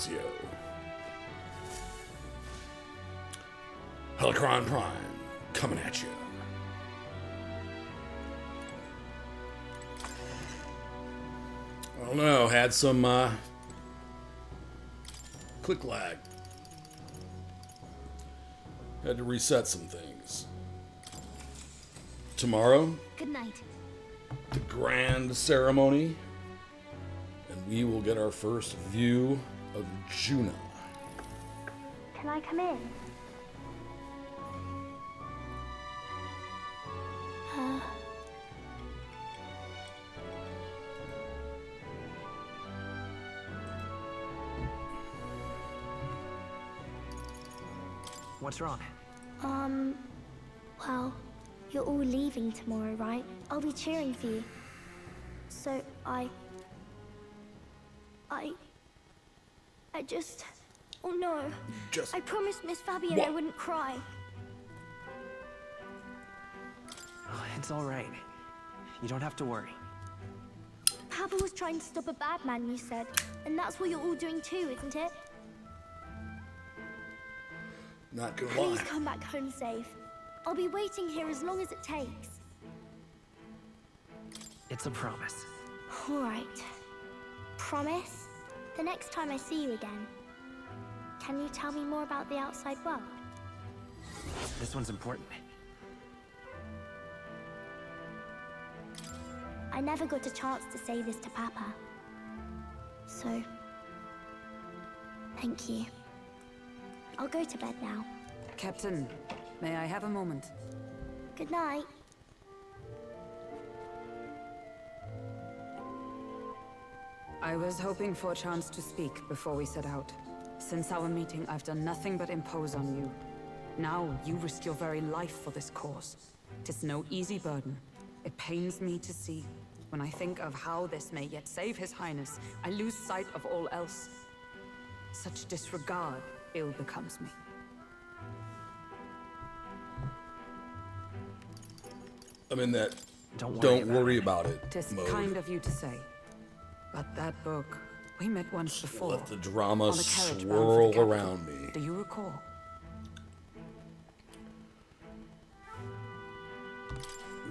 ReFantazio. Helicron Prime, coming at you. I don't know, had some click lag. Had to reset some things. Tomorrow, Good night. the grand ceremony, and we will get our first view of Juna. Can I come in? What's wrong? Well, you're all leaving tomorrow, right? I'll be cheering for you. So I just... Oh no. Just I promised Miss Fabian What? I wouldn't cry. Oh, it's all right. You don't have to worry. Papa was trying to stop a bad man, you said. And that's what you're all doing too, isn't it? not gonna Please lie. come back home safe. I'll be waiting here as long as it takes. It's a promise. All right. Promise? The next time I see you again, can you tell me more about the outside world? This one's important. I never got a chance to say this to Papa. So, thank you. I'll go to bed now. Captain, may I have a moment? Good night. I was hoping for a chance to speak before we set out. Since our meeting, I've done nothing but impose on you. Now, you risk your very life for this cause. 'Tis no easy burden. It pains me to see. When I think of how this may yet save His Highness, I lose sight of all else. Such disregard ill becomes me. I'm in that Don't worry about it 'Tis mode. kind of you to say. But that book, we met once before. Let the drama on a carriage bound for the swirl capital. around me. Do you recall?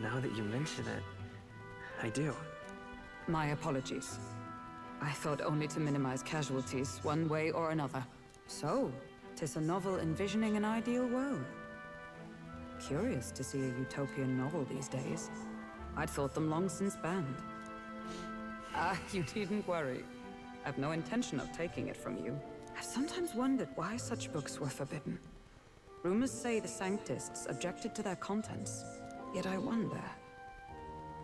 Now that you mention it, I do. My apologies. I thought only to minimize casualties, one way or another. So, 'tis a novel envisioning an ideal world. Curious to see a utopian novel these days. I'd thought them long since banned. Ah, you needn't worry. I've no intention of taking it from you. I've sometimes wondered why such books were forbidden. Rumors say the Sanctists objected to their contents. Yet I wonder,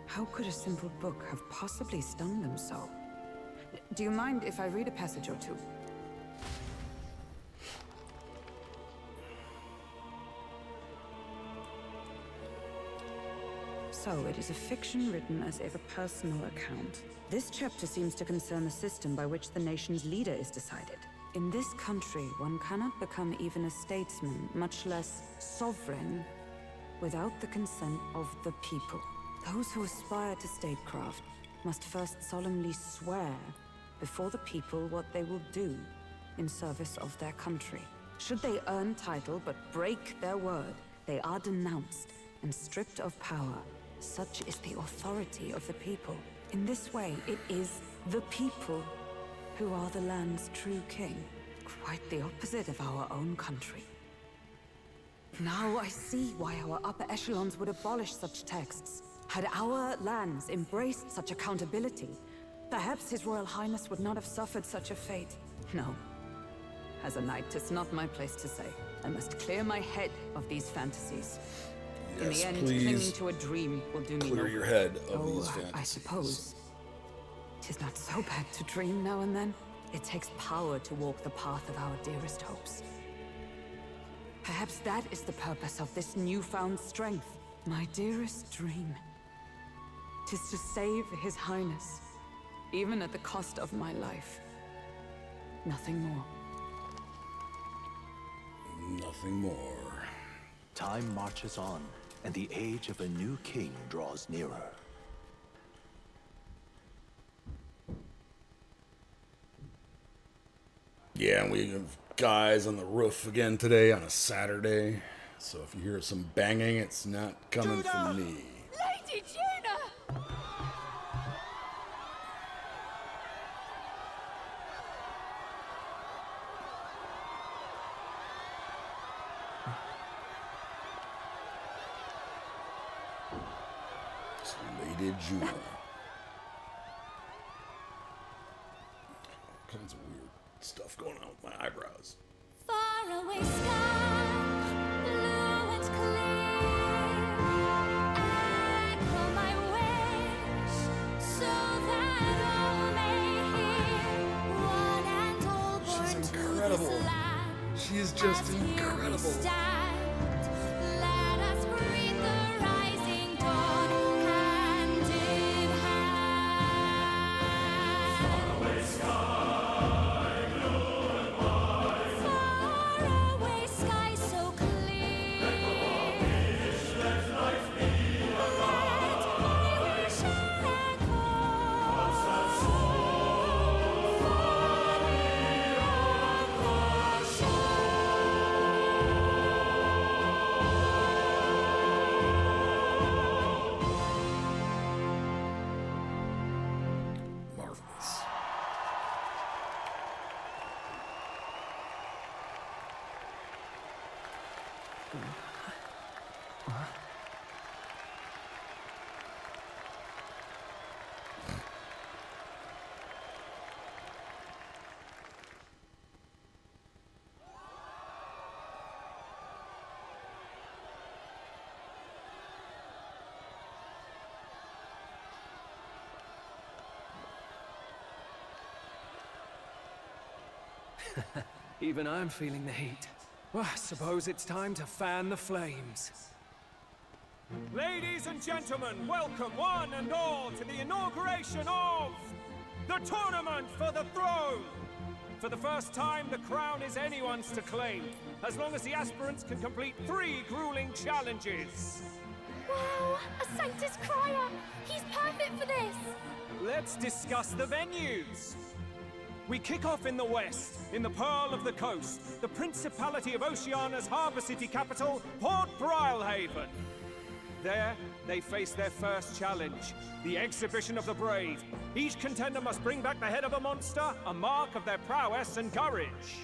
how could a simple book have possibly stung them so? Do you mind if I read a passage or two? So, it is a fiction written as if a personal account. This chapter seems to concern the system by which the nation's leader is decided. In this country, one cannot become even a statesman, much less sovereign, without the consent of the people. Those who aspire to statecraft must first solemnly swear before the people what they will do in service of their country. Should they earn title but break their word, they are denounced and stripped of power. Such is the authority of the people. In this way, it is the people who are the land's true king. Quite the opposite of our own country. Now I see why our upper echelons would abolish such texts. Had our lands embraced such accountability, perhaps His Royal Highness would not have suffered such a fate. No. As a knight, 'tis not my place to say. I must clear my head of these fantasies. In Yes, the end, please clinging to a dream will do me no clear your good. head of Oh, these fantasies. I suppose. 'Tis not so bad to dream now and then. It takes power to walk the path of our dearest hopes. Perhaps that is the purpose of this newfound strength. My dearest dream. 'Tis to save His Highness, even at the cost of my life. Nothing more. Nothing more. Time marches on, and the age of a new king draws nearer. Yeah, and we have guys on the roof again today on a Saturday. So if you hear some banging, it's not coming from me. Lady Juna! It's Lady Juna. All kinds of weird stuff going on with my eyebrows. Far away sky, blue and clear. Echo my wish, so that all may hear. One and all born She's to incredible. this land. She is just As here we incredible. stand, let us greet the rising dawn, hand in hand. Far away sky so clear. Let my wish echo. Far beyond the Marvelous. Even I'm feeling the heat. Well, I suppose it's time to fan the flames. Ladies and gentlemen, welcome one and all to the inauguration of the Tournament for the Throne! For the first time, the crown is anyone's to claim, as long as the aspirants can complete 3 grueling challenges. Wow, a Sanctus Crier! He's perfect for this! Let's discuss the venues. We kick off in the west, in the Pearl of the Coast, the Principality of Oceania's harbour city capital, Port Brilehaven. There, they face their first challenge, the Exhibition of the Brave. Each contender must bring back the head of a monster, a mark of their prowess and courage.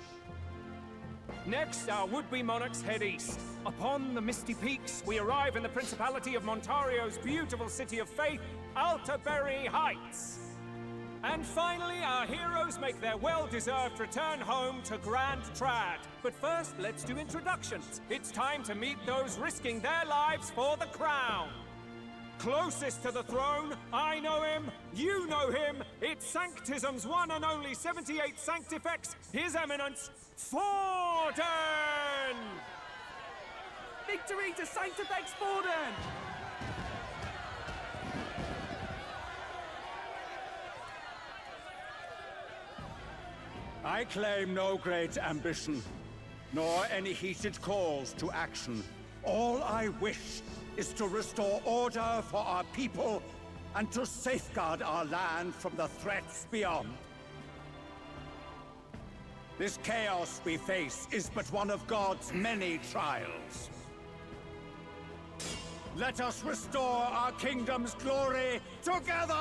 Next, our would-be monarchs head east. Upon the misty peaks, we arrive in the Principality of Montario's beautiful city of faith, Altaberry Heights. And finally, our heroes make their well-deserved return home to Grand Trad. But first, let's do introductions. It's time to meet those risking their lives for the crown. Closest to the throne, I know him, you know him. It's Sanctism's one and only 78 Sanctifex, His Eminence, Forden! Victory to Sanctifex Forden! I claim no great ambition, nor any heated calls to action. All I wish is to restore order for our people and to safeguard our land from the threats beyond. This chaos we face is but one of God's many trials. Let us restore our kingdom's glory together!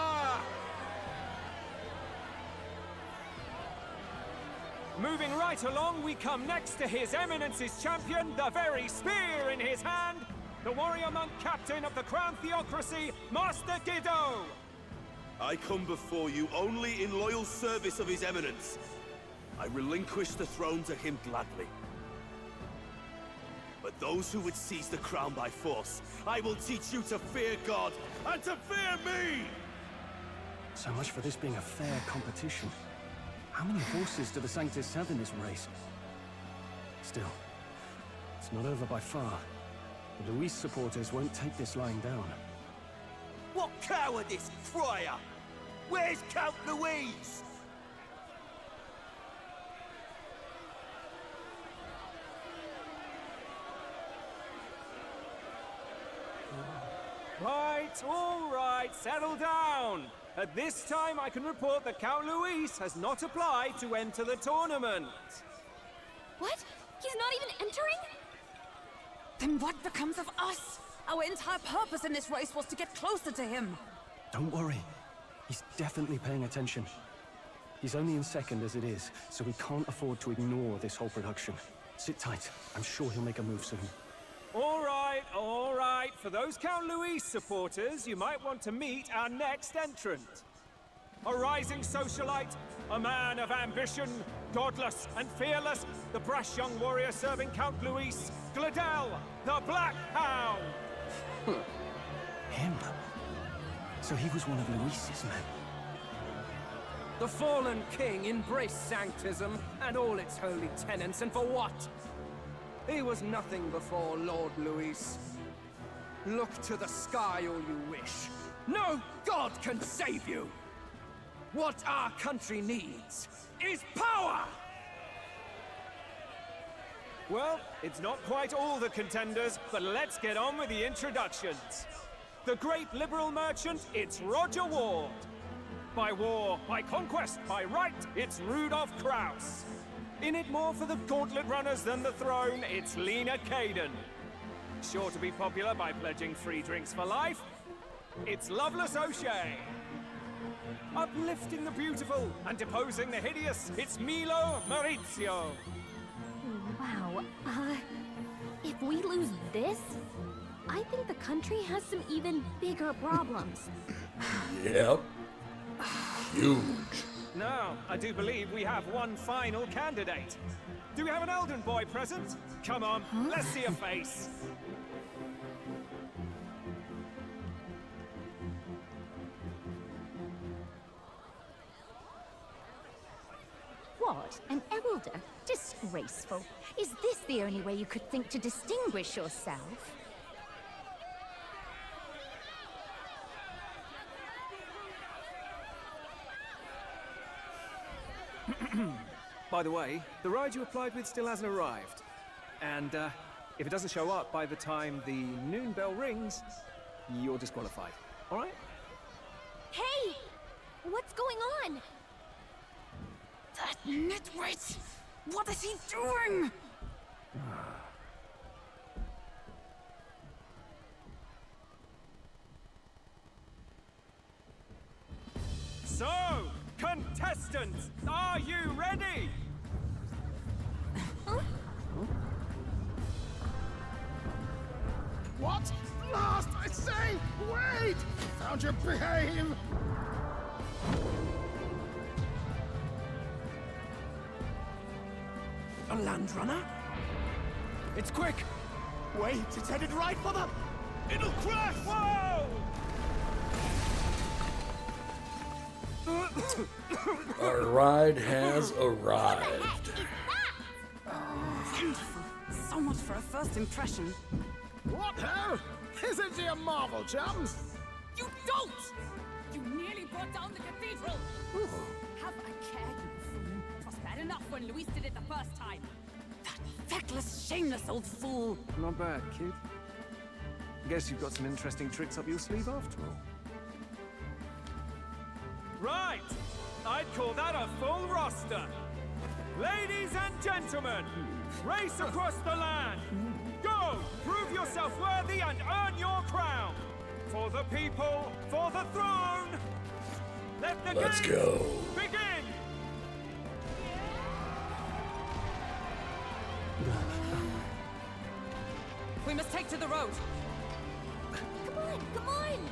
Moving right along, we come next to His Eminence's champion, the very spear in his hand, the warrior monk captain of the Crown Theocracy, Master Giddo! I come before you only in loyal service of His Eminence. I relinquish the throne to him gladly. But those who would seize the crown by force, I will teach you to fear God and to fear me! So much for this being a fair competition. How many horses do the Sanctus have in this race? Still, it's not over by far. The Luis supporters won't take this lying down. What cowardice, Friar! Where's Count Louise? Right, all right, settle down. At this time, I can report that Count Luis has not applied to enter the tournament. What? He's not even entering? Then what becomes of us? Our entire purpose in this race was to get closer to him. Don't worry. He's definitely paying attention. He's only in second as it is, so we can't afford to ignore this whole production. Sit tight. I'm sure he'll make a move soon. All right, all right. For those Count Luis supporters, you might want to meet our next entrant. A rising socialite, a man of ambition, godless and fearless, the brash young warrior serving Count Luis, Gladel, the Black Hound. Him? So he was one of Luis's men. The fallen king embraced sanctism and all its holy tenets, and for what? He was nothing before Lord Luis. Look to the sky all you wish. No god can save you! What our country needs is power! Well, it's not quite all the contenders, but let's get on with the introductions. The great liberal merchant, it's Roger Ward. By war, by conquest, by right, it's Rudolph Kraus. In it more for the gauntlet runners than the throne, it's Lena Caden. Sure to be popular by pledging free drinks for life, it's Loveless O'Shea. Uplifting the beautiful and deposing the hideous, it's Milo Maurizio. Wow, if we lose this, I think the country has some even bigger problems. Yep. Huge. Now, I do believe we have one final candidate. Do we have an Elden boy present? Come on, let's see a face. What? An elder? Disgraceful. Is this the only way you could think to distinguish yourself? By the way, the ride you applied with still hasn't arrived. And if it doesn't show up by the time the noon bell rings, you're disqualified. All right? Hey! What's going on? That nitwit! What is he doing? So, contestants, are you ready? What? Last, I say! Wait! Found your behave! A land runner? It's quick! Wait, it's headed right for the... It'll crash! Whoa! Our ride has arrived. Wonderful. So much for a first impression. What hell? Isn't he a marvel, chums? You don't! You nearly brought down the cathedral! Have a care, you fool. 'Twas bad enough when Luis did it the first time. That feckless, shameless old fool. Not bad, kid. Guess you've got some interesting tricks up your sleeve after all. Right! I'd call that a full roster. Ladies and gentlemen, race across the land. Go! Prove yourself worthy and earn your crown. For the people, for the throne. Let the Let's games go. begin! We must take to the road. Come on, come on!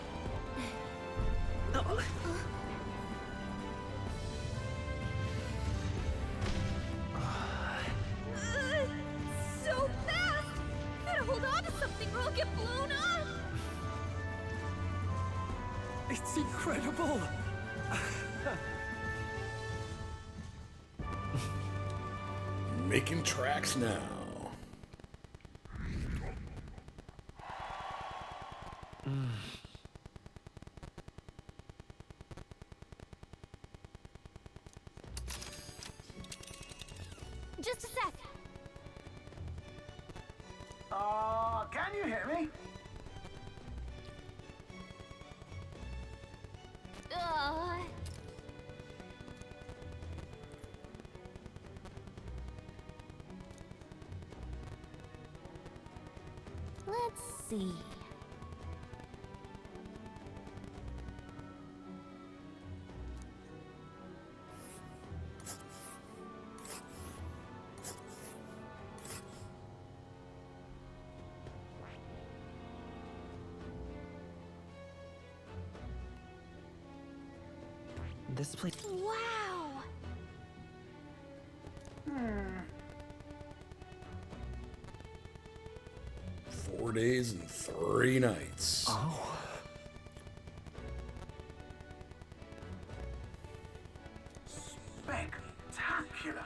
So fast! Gotta hold on to something or I'll get blown up! It's incredible! Making tracks now. Just a sec. Can you hear me? Let's see. This place. Wow! 4 days and 3 nights. Oh. Spectacular.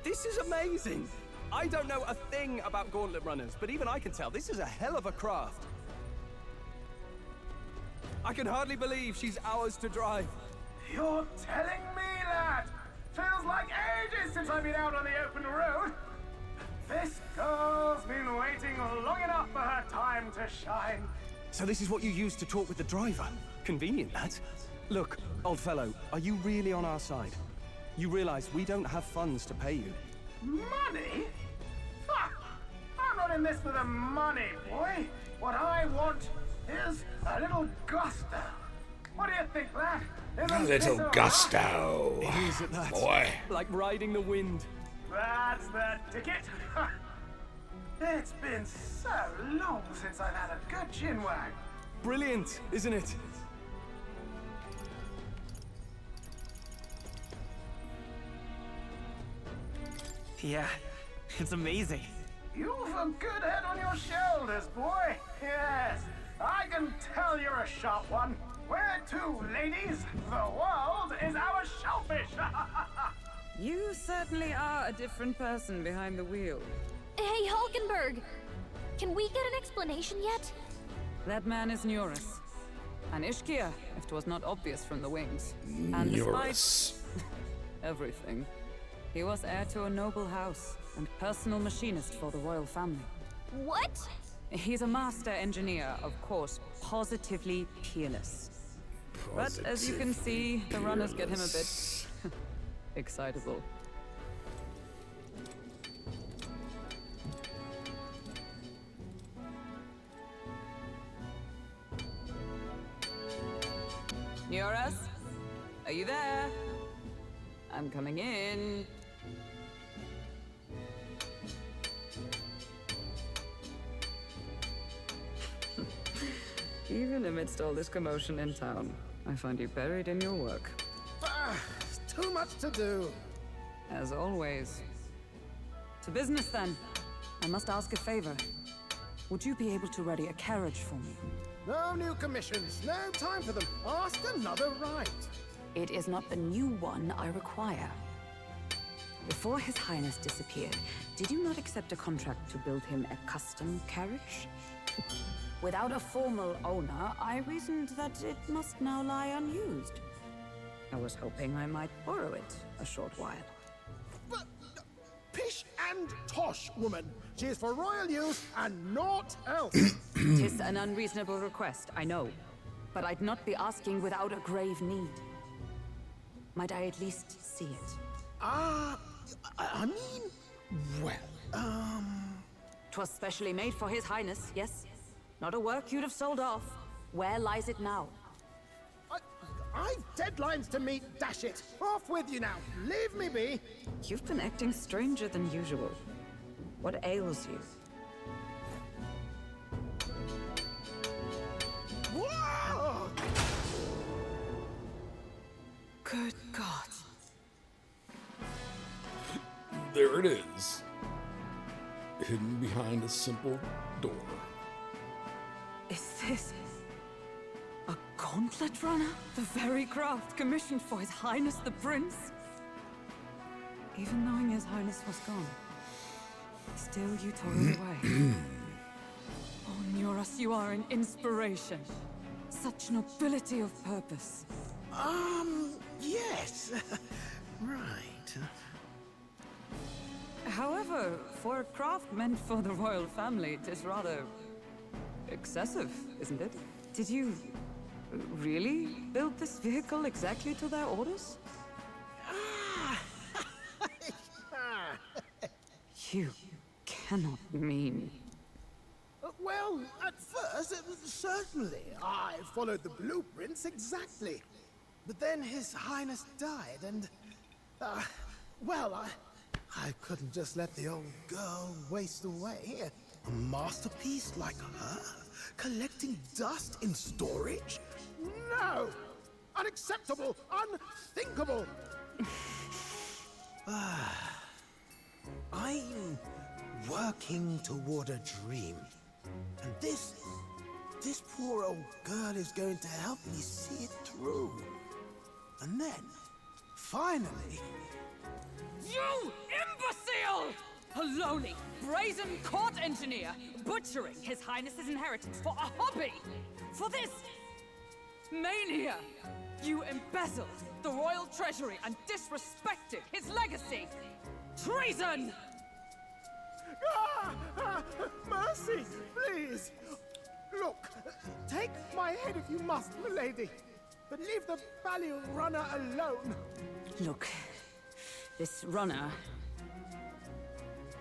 This is amazing! I don't know a thing about gauntlet runners, but even I can tell this is a hell of a craft. I can hardly believe she's ours to drive. You're telling me that? Feels like ages since I've been out on the open road. This girl's been waiting long enough for her time to shine. So this is what you used to talk with the driver? Convenient, that. Look, old fellow, are you really on our side? You realize we don't have funds to pay you. Money? Ha! I'm not in this for the money, boy. What I want is a little gusto. What do you think, lad? A little gusto. Is it that? Boy. Like riding the wind. That's the ticket. It's been so long since I've had a good chinwag. Brilliant, isn't it? Yeah, it's amazing. You've a good head on your shoulders, boy. Yes, I can tell you're a sharp one. Where to, ladies? The world is our shellfish. You certainly are a different person behind the wheel. Hey, Hulkenberg! Can we get an explanation yet? That man is Neurus. An Ishkia, if 'twas not obvious from the wings. And despite everything, he was heir to a noble house and personal machinist for the royal family. What? He's a master engineer, of course, positively peerless. But as you can see, the runners get him a bit excitable. Neurus? Are you there? I'm coming in. Even amidst all this commotion in town, I find you buried in your work. Too much to do. As always. To business then. I must ask a favor. Would you be able to ready a carriage for me? No new commissions. No time for them. Ask another right. It is not the new one I require. Before His Highness disappeared, did you not accept a contract to build him a custom carriage? Without a formal owner, I reasoned that it must now lie unused. I was hoping I might borrow it a short while. But, pish and tosh, woman. She is for royal use and naught else. 'Tis an unreasonable request, I know. But I'd not be asking without a grave need. Might I at least see it? I mean, well, 'Twas specially made for His Highness, yes? Not a work you'd have sold off. Where lies it now? I've deadlines to meet, dash it. Off with you now. Leave me be. You've been acting stranger than usual. What ails you? Whoa! Good God. There it is. Hidden behind a simple door. Is this a gauntlet runner? The very craft commissioned for His Highness the Prince? Even knowing His Highness was gone, still you tore it away. Oh, Neurus, you are an inspiration. Such nobility of purpose. Yes. Right. However, for a craft meant for the royal family, it is rather excessive, isn't it? Did you really build this vehicle exactly to their orders? You cannot mean... Well, at first, certainly. I followed the blueprints exactly. But then His Highness died, and... I couldn't just let the old girl waste away. A masterpiece like her? Collecting dust in storage? No! Unacceptable! Unthinkable! I'm working toward a dream. And this poor old girl is going to help me see it through. And then, finally... You imbecile! A lowly, brazen court engineer butchering His Highness's inheritance for a hobby! For this mania! You embezzled the royal treasury and disrespected his legacy! Treason! Mercy, please! Look, take my head if you must, milady. But leave the value runner alone. Look, this runner...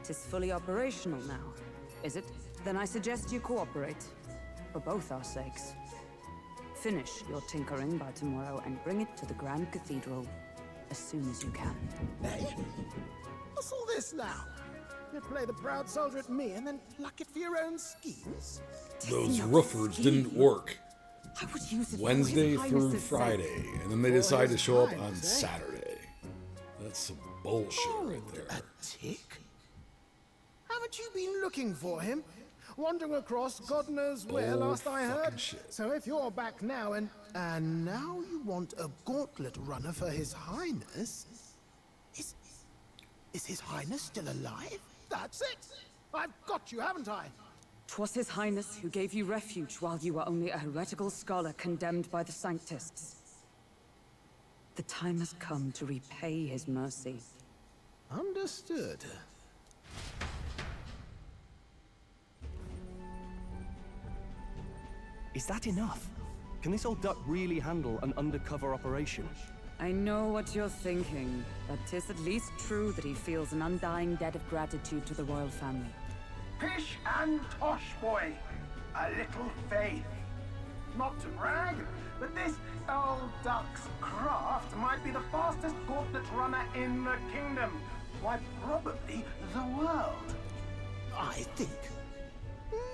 It is fully operational now, is it? Then I suggest you cooperate, for both our sakes. Finish your tinkering by tomorrow and bring it to the Grand Cathedral as soon as you can. Hey? What's all this now? You play the proud soldier at me and then pluck it for your own schemes? Those roofers didn't work. I would use it Wednesday through Friday, and then they decide to show up on Saturday. That's some bullshit right there. A tick? Haven't you been looking for him? Wandering across God knows where last I heard. Shit. So if you're back now and now you want a gauntlet runner for His Highness? Is His Highness still alive? That's it! I've got you, haven't I? 'Twas His Highness who gave you refuge while you were only a heretical scholar condemned by the Sanctists. The time has come to repay his mercy. Understood. Is that enough? Can this old duck really handle an undercover operation? I know what you're thinking, but 'tis at least true that he feels an undying debt of gratitude to the royal family. Pish and tosh, boy. A little faith. Not to brag, but this old duck's craft might be the fastest gauntlet runner in the kingdom. Why, probably the world. I think.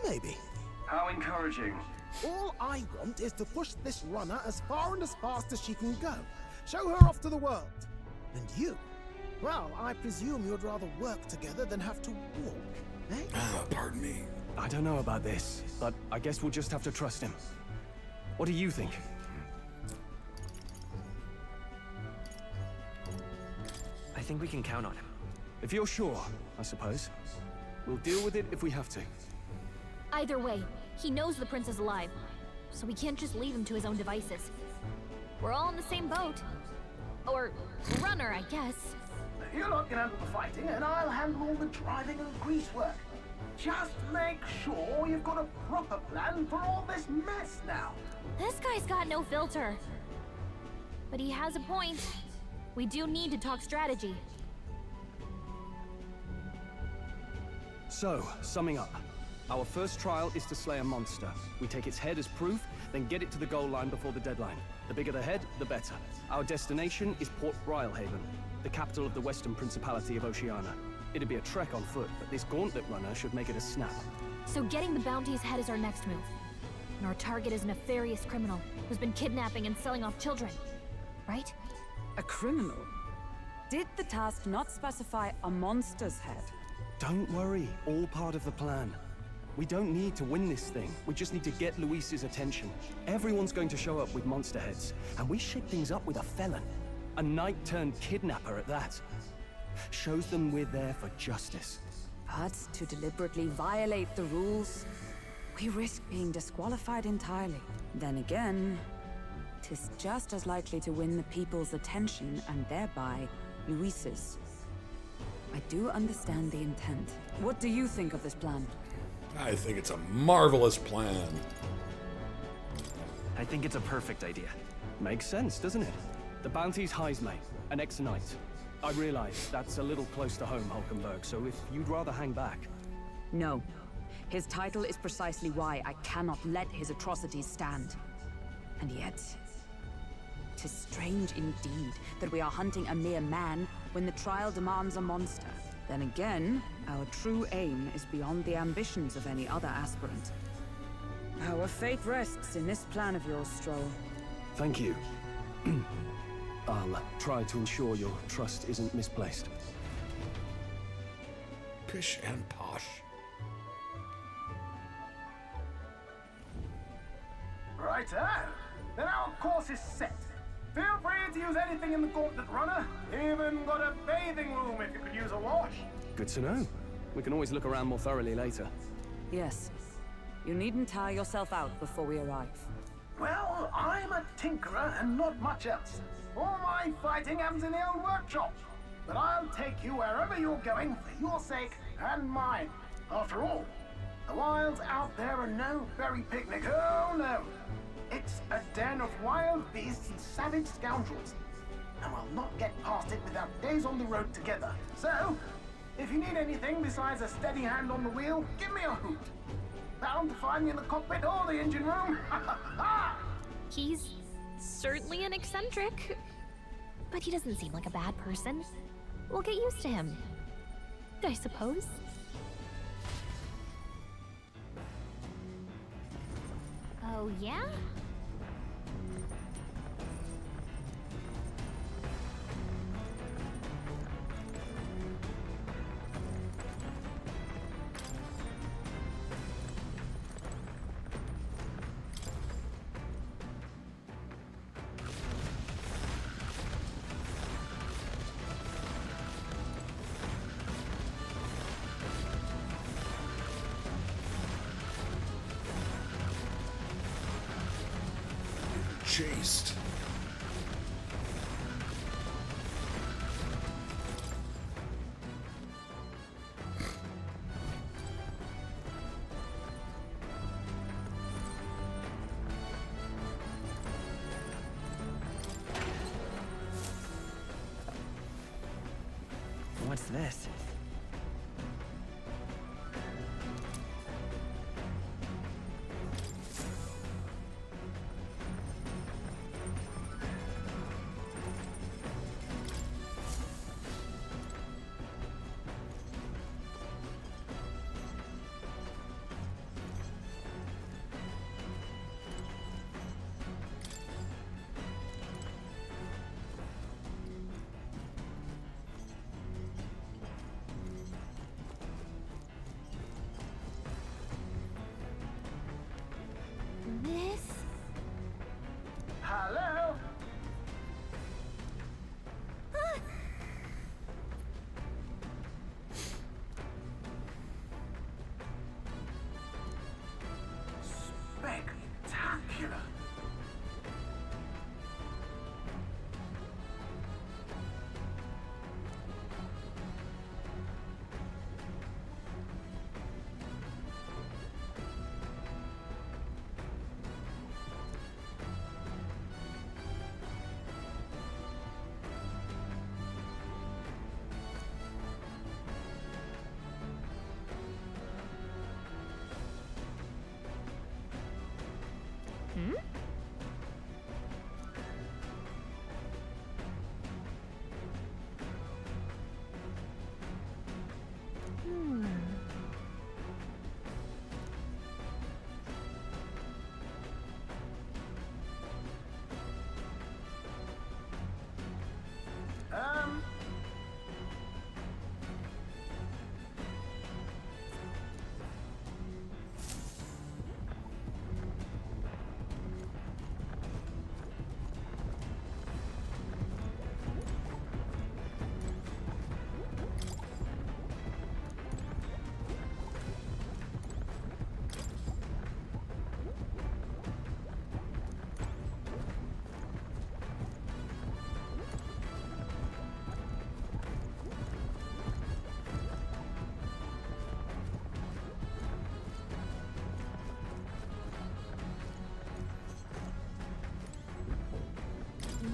Maybe. How encouraging. All I want is to push this runner as far and as fast as she can go. Show her off to the world. And you? Well, I presume you'd rather work together than have to walk, eh? Pardon me. I don't know about this, but I guess we'll just have to trust him. What do you think? I think we can count on him. If you're sure, I suppose. We'll deal with it if we have to. Either way, he knows the prince is alive, so we can't just leave him to his own devices. We're all in the same boat. Or runner, I guess. You lot can handle the fighting, and I'll handle all the driving and greasework. Just make sure you've got a proper plan for all this mess now. This guy's got no filter. But he has a point. We do need to talk strategy. So, summing up. Our first trial is to slay a monster. We take its head as proof, then get it to the goal line before the deadline. The bigger the head, the better. Our destination is Port Brialhaven, the capital of the Western Principality of Oceania. It'd be a trek on foot, but this gauntlet runner should make it a snap. So getting the bounty's head is our next move. And our target is a nefarious criminal who's been kidnapping and selling off children. Right? A criminal? Did the task not specify a monster's head? Don't worry, all part of the plan. We don't need to win this thing. We just need to get Luis's attention. Everyone's going to show up with monster heads, and we shake things up with a felon. A knight-turned-kidnapper at that. Shows them we're there for justice. But to deliberately violate the rules, we risk being disqualified entirely. Then again, 'tis just as likely to win the people's attention and thereby Luis's. I do understand the intent. What do you think of this plan? I think it's a marvelous plan. I think it's a perfect idea. Makes sense, doesn't it? The bounty's Heisme, an ex-knight. I realize that's a little close to home, Hulkenberg, so if you'd rather hang back... No. His title is precisely why I cannot let his atrocities stand. And yet... 'tis strange indeed that we are hunting a mere man when the trial demands a monster. Then again, our true aim is beyond the ambitions of any other aspirant. Our fate rests in this plan of yours, Stroll. Thank you. I'll try to ensure your trust isn't misplaced. Pish and posh. Righto. Then our course is set. Feel free to use anything in the Gauntlet Runner. Even got a bathing room if you could use a wash. Good to know. We can always look around more thoroughly later. Yes. You needn't tire yourself out before we arrive. Well, I'm a tinkerer and not much else. All my fighting happens in the old workshop. But I'll take you wherever you're going for your sake and mine. After all, the wilds out there are no berry picnic. Oh no. It's a den of wild beasts and savage scoundrels. And we'll not get past it without days on the road together. So, if you need anything besides a steady hand on the wheel, give me a hoot. Bound to find me in the cockpit or the engine room. He's certainly an eccentric, but he doesn't seem like a bad person. We'll get used to him, I suppose. Oh, yeah? Chased. What's this? This? Hello? Spectacular. Hmm?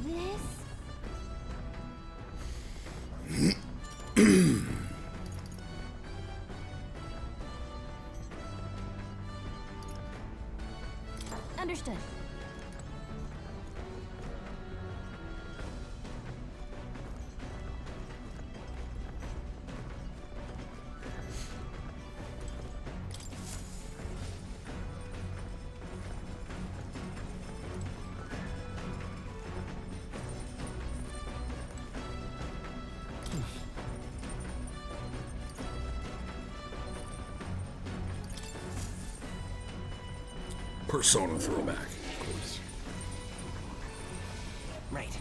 This? Understood. Persona throwback, of course. Right.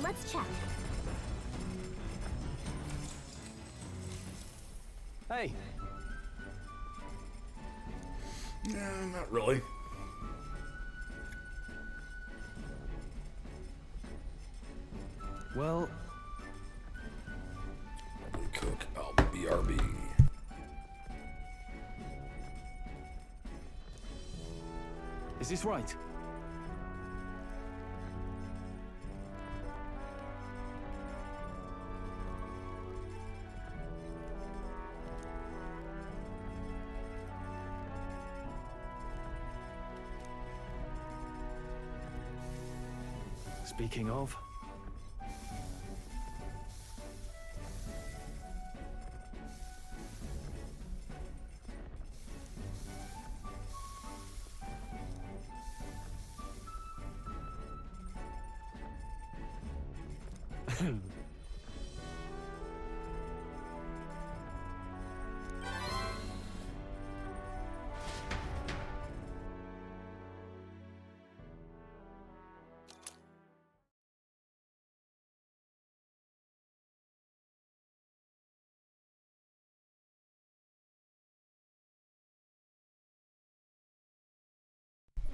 Let's check. Hey. Yeah, not really. Well, Probably cook. I'll BRB. is this right? Speaking of,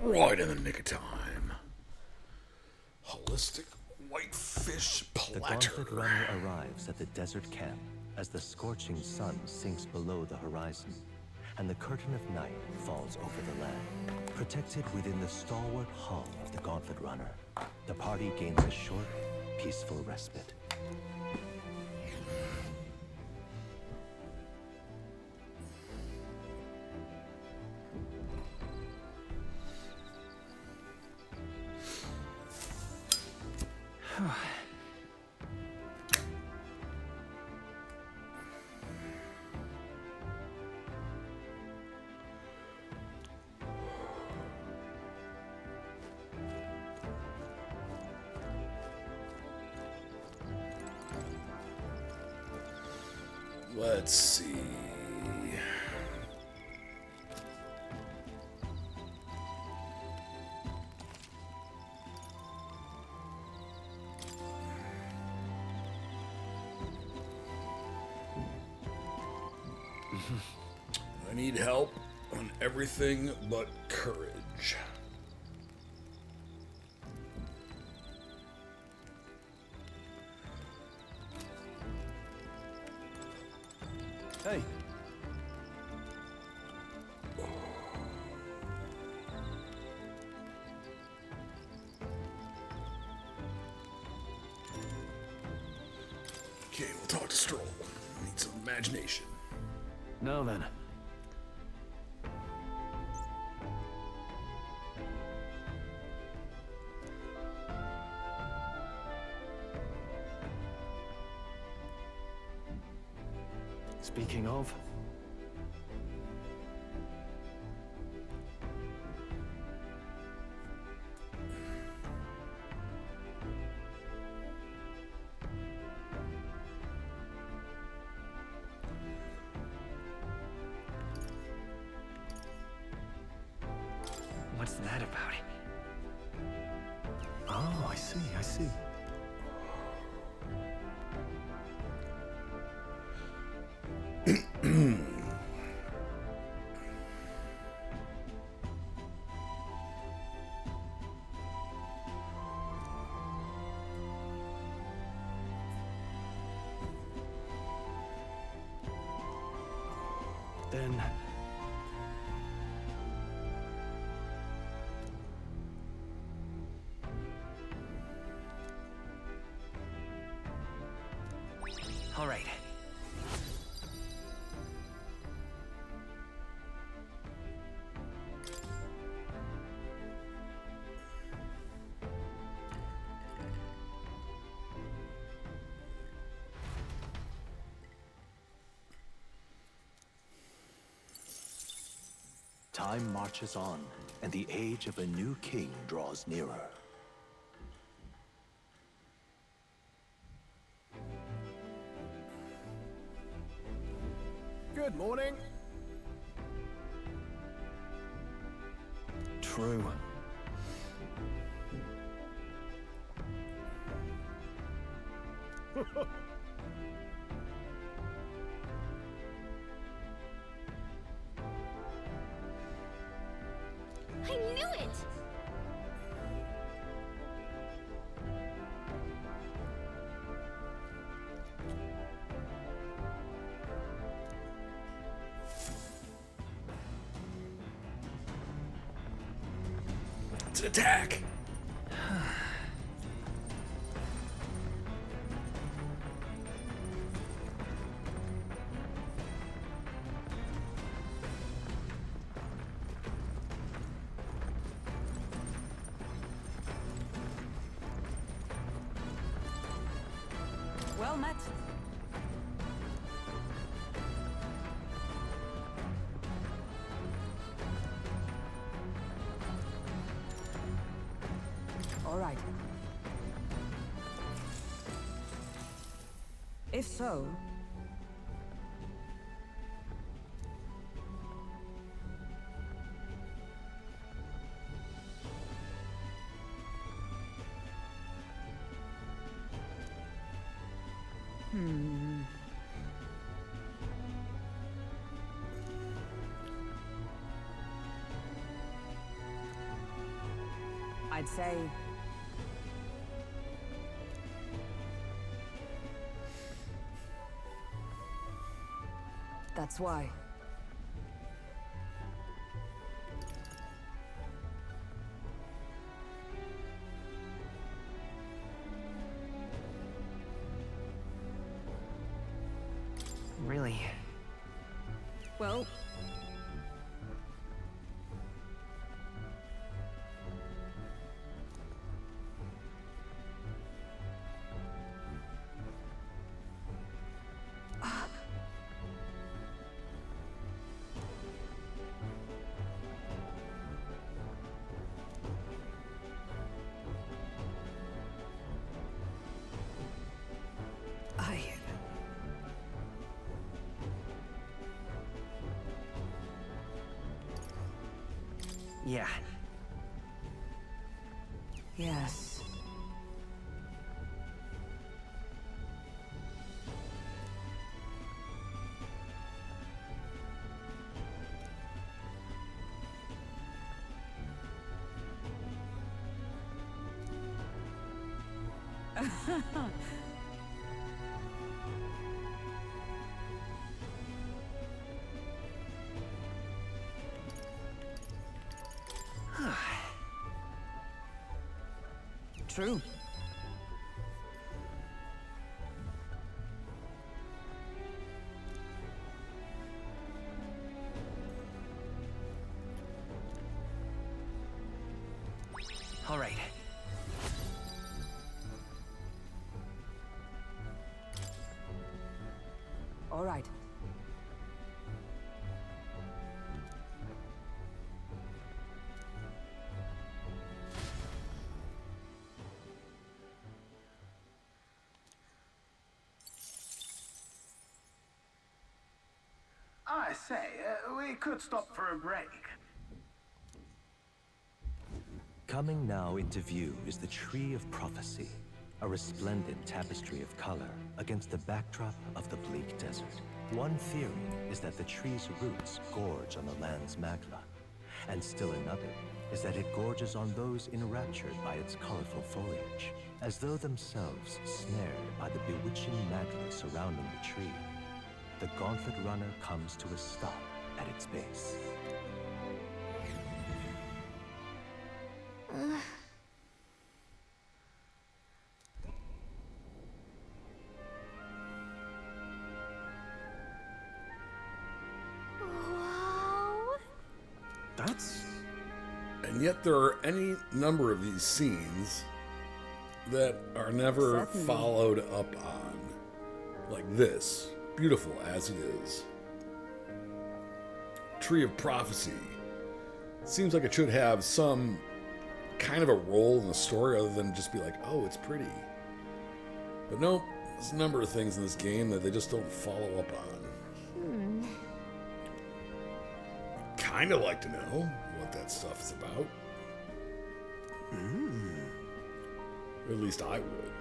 Right in the nick of time. Holistic whitefish The platter. Gauntlet Runner arrives at the desert camp as the scorching sun sinks below the horizon, and the curtain of night falls over the land. Protected within the stalwart hull of the Gauntlet Runner, the party gains a short, peaceful respite. Let's see. I need help on everything but courage. hey. talk to Stroll. Need some imagination. Now then. Speaking of... What's that about? Oh, I see, I see. Then... All right. Time marches on, and the age of a new king draws nearer. Good morning. True. I knew it! It's an attack. Well met. All right. If so... I'd say... That's why. Really? Well... Yeah. Yes. True. All right. All right. I say, we could stop for a break. Coming now into view is the Tree of Prophecy, a resplendent tapestry of color against the backdrop of the bleak desert. One theory is that the tree's roots gorge on the land's magma, and still another is that it gorges on those enraptured by its colorful foliage, as though themselves snared by the bewitching magic surrounding the tree. The Gauntlet Runner comes to a stop at its base. Wow. That's... And yet there are any number of these scenes that are never Certainly. followed up on. Like this, beautiful as it is. Tree of Prophecy. Seems like it should have some kind of a role in the story other than just be like, oh, it's pretty. But nope, there's a number of things in this game that they just don't follow up on. Kind of like to know what that stuff is about. Or at least I would.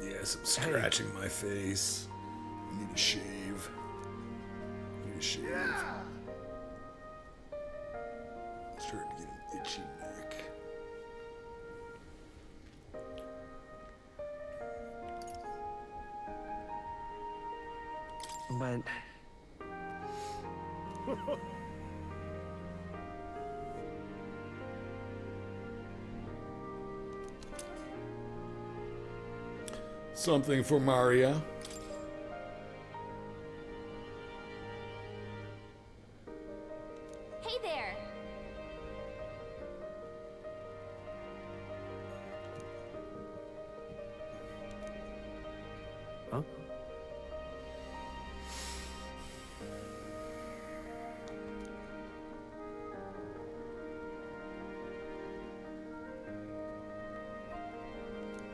Yes, I'm scratching my face. I need a shave. I need a shave. I'm starting to get an itchy neck. But... Something for Maria. Hey there! Huh?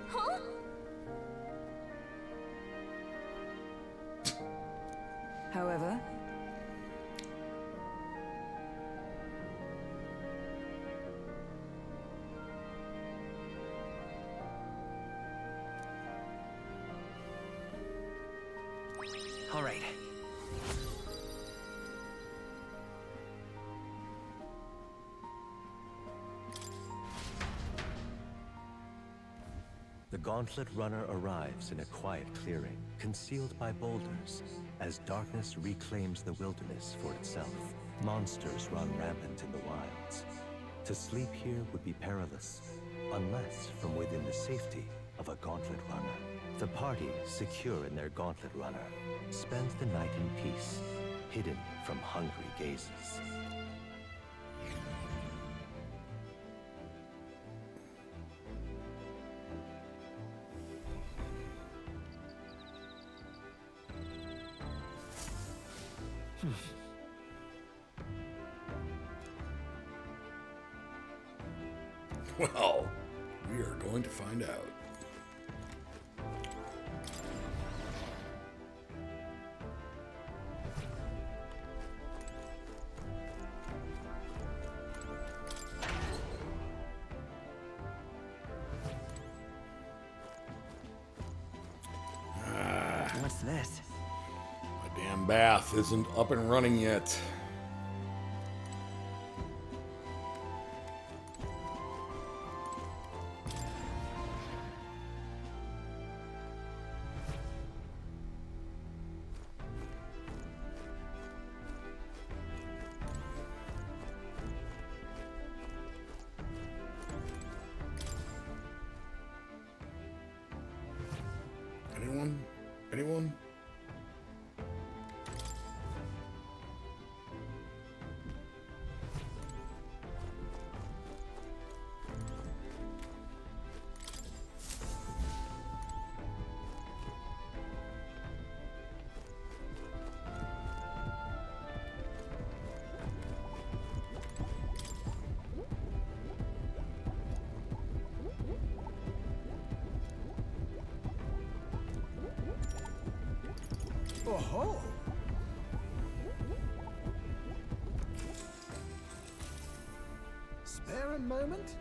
Huh? However, All right. The Gauntlet Runner arrives in a quiet clearing, concealed by boulders, as darkness reclaims the wilderness for itself. Monsters run rampant in the wilds. To sleep here would be perilous, unless from within the safety of a Gauntlet Runner. The party, secure in their Gauntlet Runner, spends the night in peace, hidden from hungry gazes. Well, we are going to find out. What's this? My damn bath isn't up and running yet. Oh-ho! Spare a moment?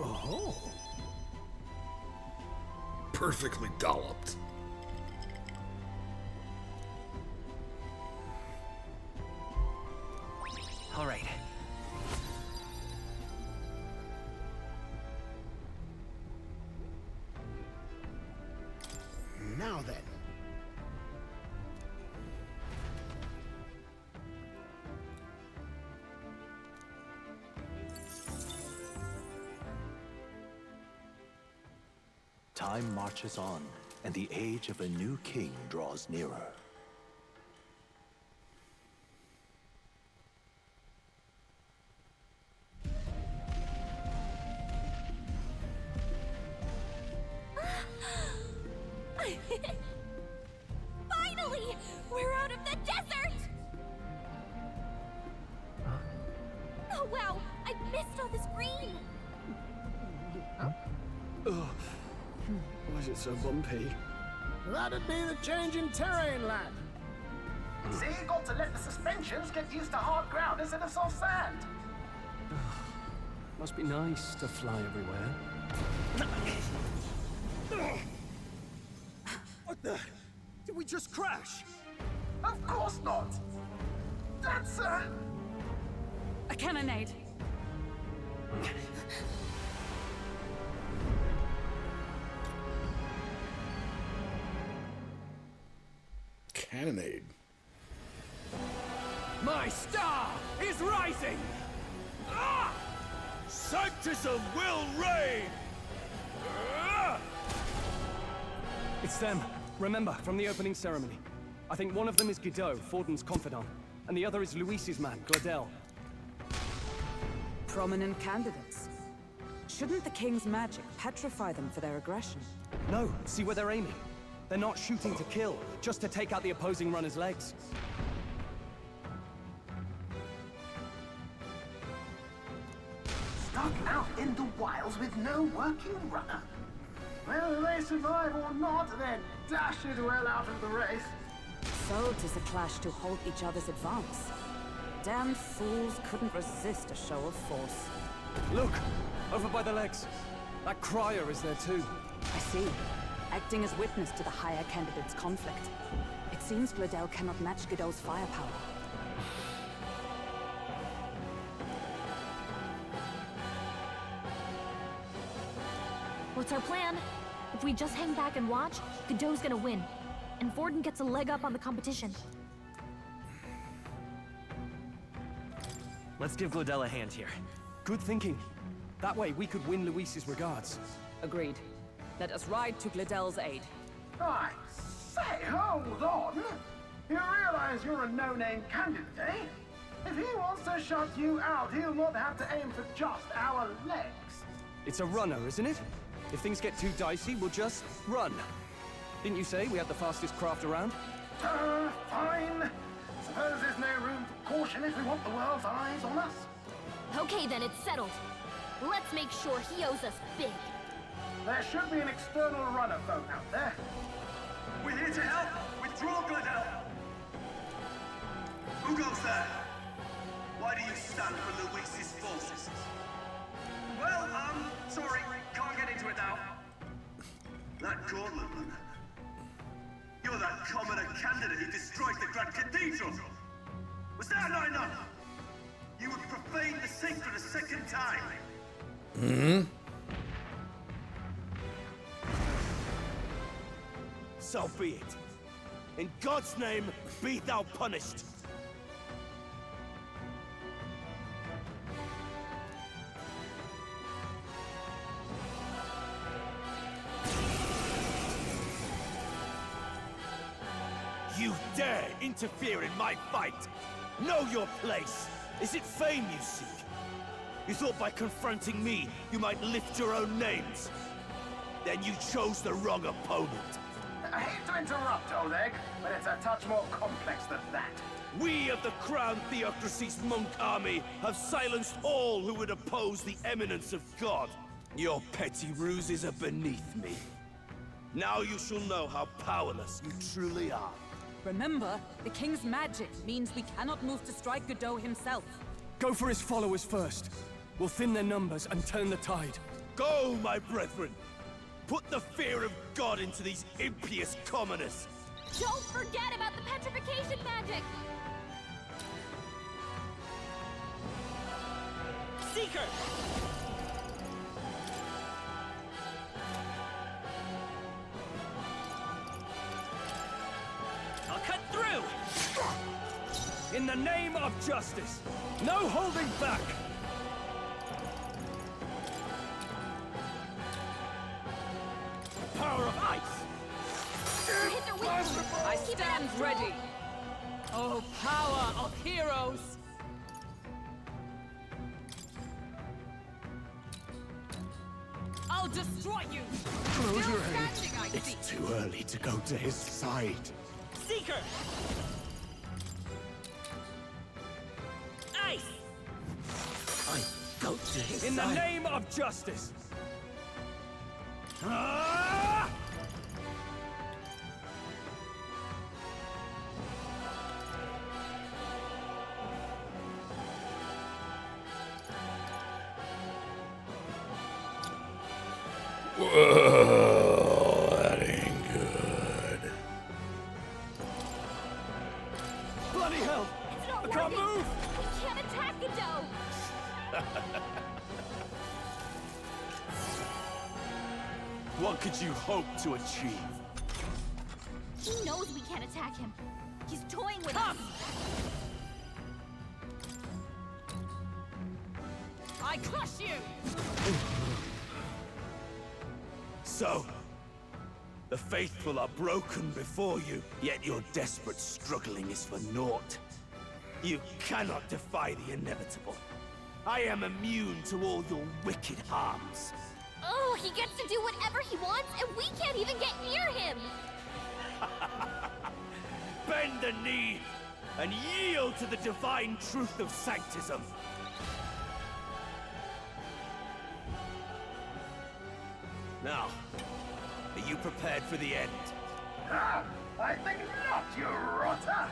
Oh, perfectly dolloped. All right. now then. Time marches on, and the age of a new king draws nearer. Finally! We're out of the desert! Oh wow! I missed all this green! Why is it so bumpy? That'd be the change in terrain, lad. See, you got to let the suspensions get used to hard ground instead of soft sand. Must be nice to fly everywhere. What the? Did we just crash? Of course not. That's a cannonade. Cannonade. My star is rising! Ah! Sanctism will reign! Ah! It's them. Remember, from the opening ceremony. I think one of them is Guido, Forden's confidant, and the other is Luis's man, Gladel. Prominent candidates. Shouldn't the king's magic petrify them for their aggression? No, see where they're aiming. They're not shooting to kill, just to take out the opposing runner's legs. stuck out in the wilds with no working runner. Whether they survive or not, they're dashed well out of the race. So 'tis a clash to halt each other's advance. Damned fools couldn't resist a show of force. Look! Over by the legs. That crier is there too. I see. Acting as witness to the higher candidate's conflict. It seems Gladel cannot match Guido's firepower. What's our plan? If we just hang back and watch, Godot's gonna win. And Forden gets a leg up on the competition. Let's give Gladel a hand here. Good thinking. That way we could win Luis's regards. Agreed. Let us ride to Gladel's aid. I say, hold on. You realize you're a no-name candidate, eh? If he wants to shut you out, he'll not have to aim for just our legs. It's a runner, isn't it? If things get too dicey, we'll just run. Didn't you say we had the fastest craft around? Fine. Suppose there's no room for caution if we want the world's eyes on us. Okay then, it's settled. Let's make sure he owes us big. There should be an external runner phone out there. We're here to help! Withdraw, Gladel! Who goes there? Why do you stand for Luis's forces? Well, sorry, can't get into it now. That gauntlet, man. You're that commoner candidate who destroyed the Grand Cathedral! Was that not enough? You would profane the sacred a second time! Mm-hmm. So be it. In God's name, be thou punished! You dare interfere in my fight! Know your place! Is it fame you seek? You thought by confronting me, you might lift your own names? Then you chose the wrong opponent. I hate to interrupt, Old Egg, but it's a touch more complex than that. We of the Crown Theocracy's monk army have silenced all who would oppose the eminence of God. Your petty ruses are beneath me. Now you shall know how powerless you truly are. Remember, the king's magic means we cannot move to strike Godot himself. Go for his followers first. We'll thin their numbers and turn the tide. Go, my brethren! Put the fear of God into these impious commoners! Don't forget about the petrification magic! Seeker! I'll cut through! In the name of justice, no holding back! Power of ice! Hit their weakness! I stand ready. Oh, power of heroes! I'll destroy you! Close Still your head. standing, I see. It's too early to go to his side. Seeker! Ice! I go to his In the side. name of justice! Ah! Whoa, that ain't good. Bloody hell! It's not I can't working! move! We can't attack Godot! What could you hope to achieve? He knows we can't attack him. He's toying with us. I crush you! So, the faithful are broken before you, yet your desperate struggling is for naught. You cannot defy the inevitable. I am immune to all your wicked harms. Oh, he gets to do whatever he wants, and we can't even get near him! Bend the knee and yield to the divine truth of sanctism. Now, are you prepared for the end? Ah, I think not, you rotter!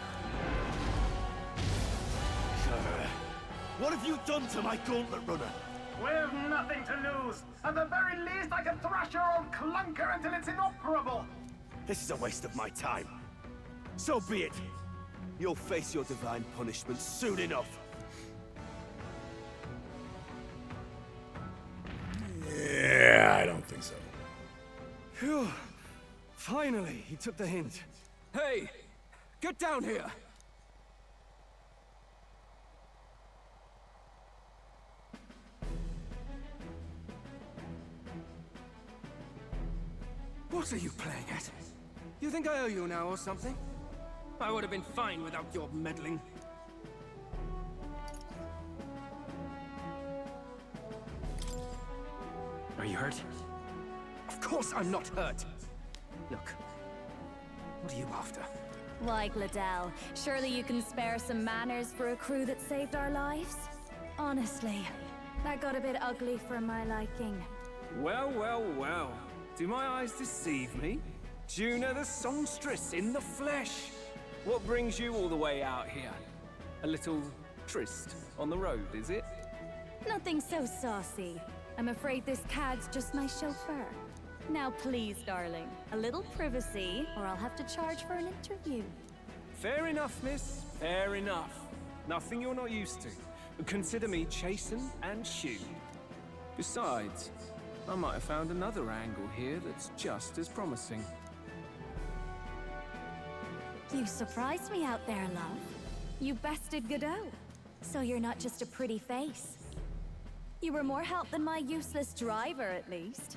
What have you done to my gauntlet runner? We've nothing to lose. At the very least, I can thrash your old clunker until it's inoperable. This is a waste of my time. So be it. You'll face your divine punishment soon enough. Yeah, I don't think so. Phew. Finally, he took the hint. Hey, get down here! What are you playing at? You think I owe you now or something? I would have been fine without your meddling. Are you hurt? Of course I'm not hurt! Look, what are you after? Why, Gladell, surely you can spare some manners for a crew that saved our lives? Honestly, that got a bit ugly for my liking. Well, well, well. Do my eyes deceive me? Juna the songstress in the flesh! What brings you all the way out here? A little tryst on the road, is it? Nothing so saucy. I'm afraid this cad's just my chauffeur. Now please, darling, a little privacy, or I'll have to charge for an interview. Fair enough, miss. Fair enough. Nothing you're not used to. Consider me chastened and shoed. Besides, I might have found another angle here that's just as promising. You surprised me out there, love. You bested Godot. So you're not just a pretty face. You were more help than my useless driver, at least.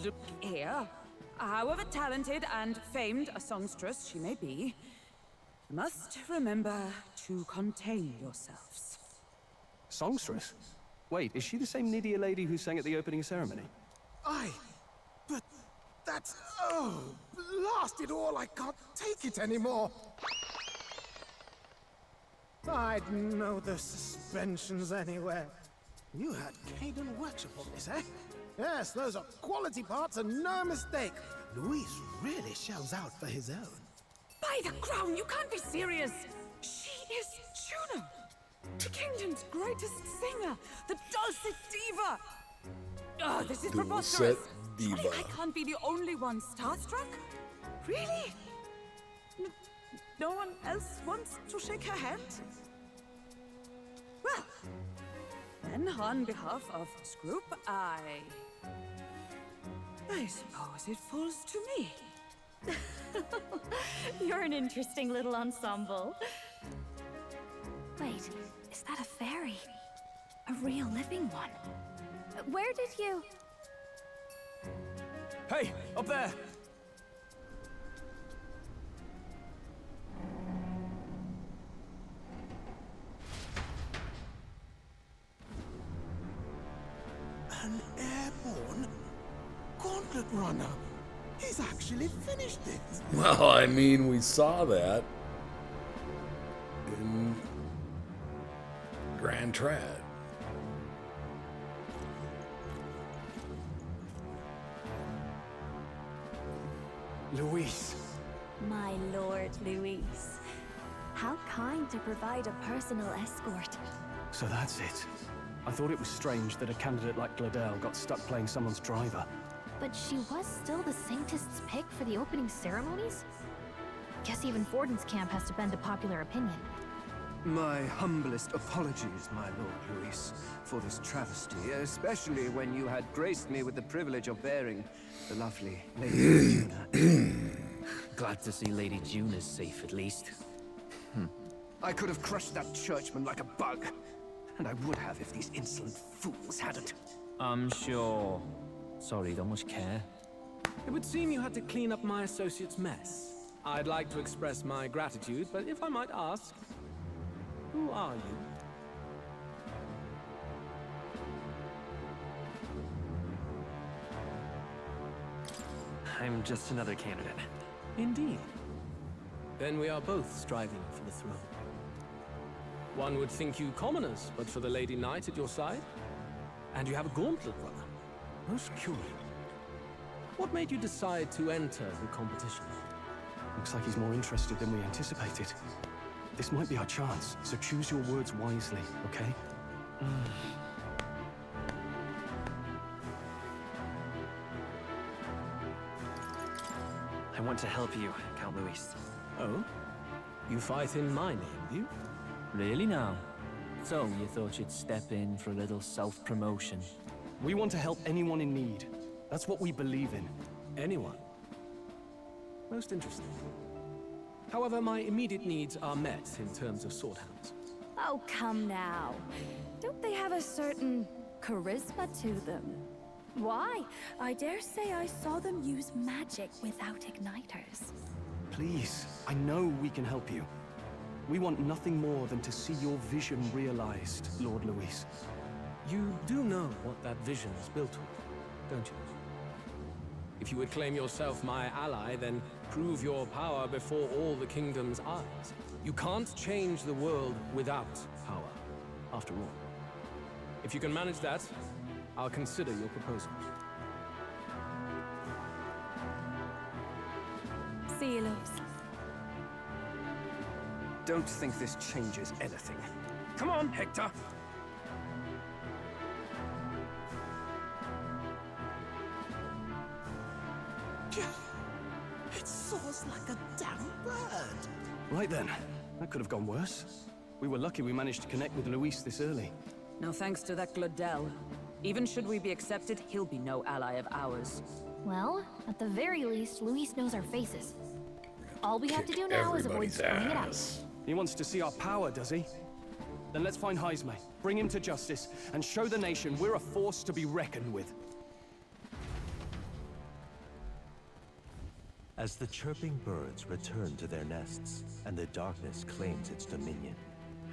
Look here. However talented and famed a songstress she may be, you must remember to contain yourselves. Songstress? Wait, is she the same Nydia lady who sang at the opening ceremony? Aye, but that's... oh, blast it all, I can't take it anymore. I'd know the suspensions anywhere. You had Caden workshop on this, eh? Yes, those are quality parts and no mistake. Luis really shells out for his own. By the crown, you can't be serious! She is Juno! The kingdom's greatest singer! The dulcet diva! Oh, this is preposterous! Diva. Surely I can't be the only one starstruck? Really? No one else wants to shake her hand? Well, then on behalf of this group, I suppose it falls to me. You're an interesting little ensemble. Wait, is that a fairy? A real living one? Where did you... Hey, up there! An airborne gauntlet runner. He's actually finished it. Well, I mean, we saw that in Grand Trad. Luis. My Lord Luis. How kind to provide a personal escort. So that's it. I thought it was strange that a candidate like Gladel got stuck playing someone's driver. But she was still the Saintist's pick for the opening ceremonies? Guess even Forden's camp has to bend to popular opinion. My humblest apologies, my Lord Luis, for this travesty, especially when you had graced me with the privilege of bearing the lovely Lady Juna. Glad to see Lady Juna's safe, at least. I could have crushed that churchman like a bug. And I would have if these insolent fools hadn't. I'm sure. Sorry, don't much care. It would seem you had to clean up my associate's mess. I'd like to express my gratitude, but if I might ask, who are you? I'm just another candidate. Indeed. Then we are both striving for the throne. One would think you commoners, but for the Lady Knight at your side. And you have a gauntlet runner. Most curious. What made you decide to enter the competition? Looks like he's more interested than we anticipated. This might be our chance, so choose your words wisely, okay? I want to help you, Count Luis. Oh? You fight in my name, do you? Really now? So, you thought you'd step in for a little self-promotion? We want to help anyone in need. That's what we believe in. Anyone. Most interesting. However, my immediate needs are met in terms of swordhounds. Oh, come now. Don't they have a certain charisma to them? Why? I dare say I saw them use magic without igniters. Please, I know we can help you. We want nothing more than to see your vision realized, Lord Luis. You do know what that vision is built on, don't you? If you would claim yourself my ally, then prove your power before all the kingdom's eyes. You can't change the world without power, after all. If you can manage that, I'll consider your proposal. See you, loves. Don't think this changes anything. Come on, Hector! It soars like a damn bird. Right then, that could have gone worse. We were lucky we managed to connect with Luis this early. No thanks to that Gladel. Even should we be accepted, he'll be no ally of ours. Well, at the very least, Luis knows our faces. All we have to do now is avoid spilling it out. He wants to see our power, does he? Then let's find Heisme, bring him to justice, and show the nation we're a force to be reckoned with. As the chirping birds return to their nests and the darkness claims its dominion,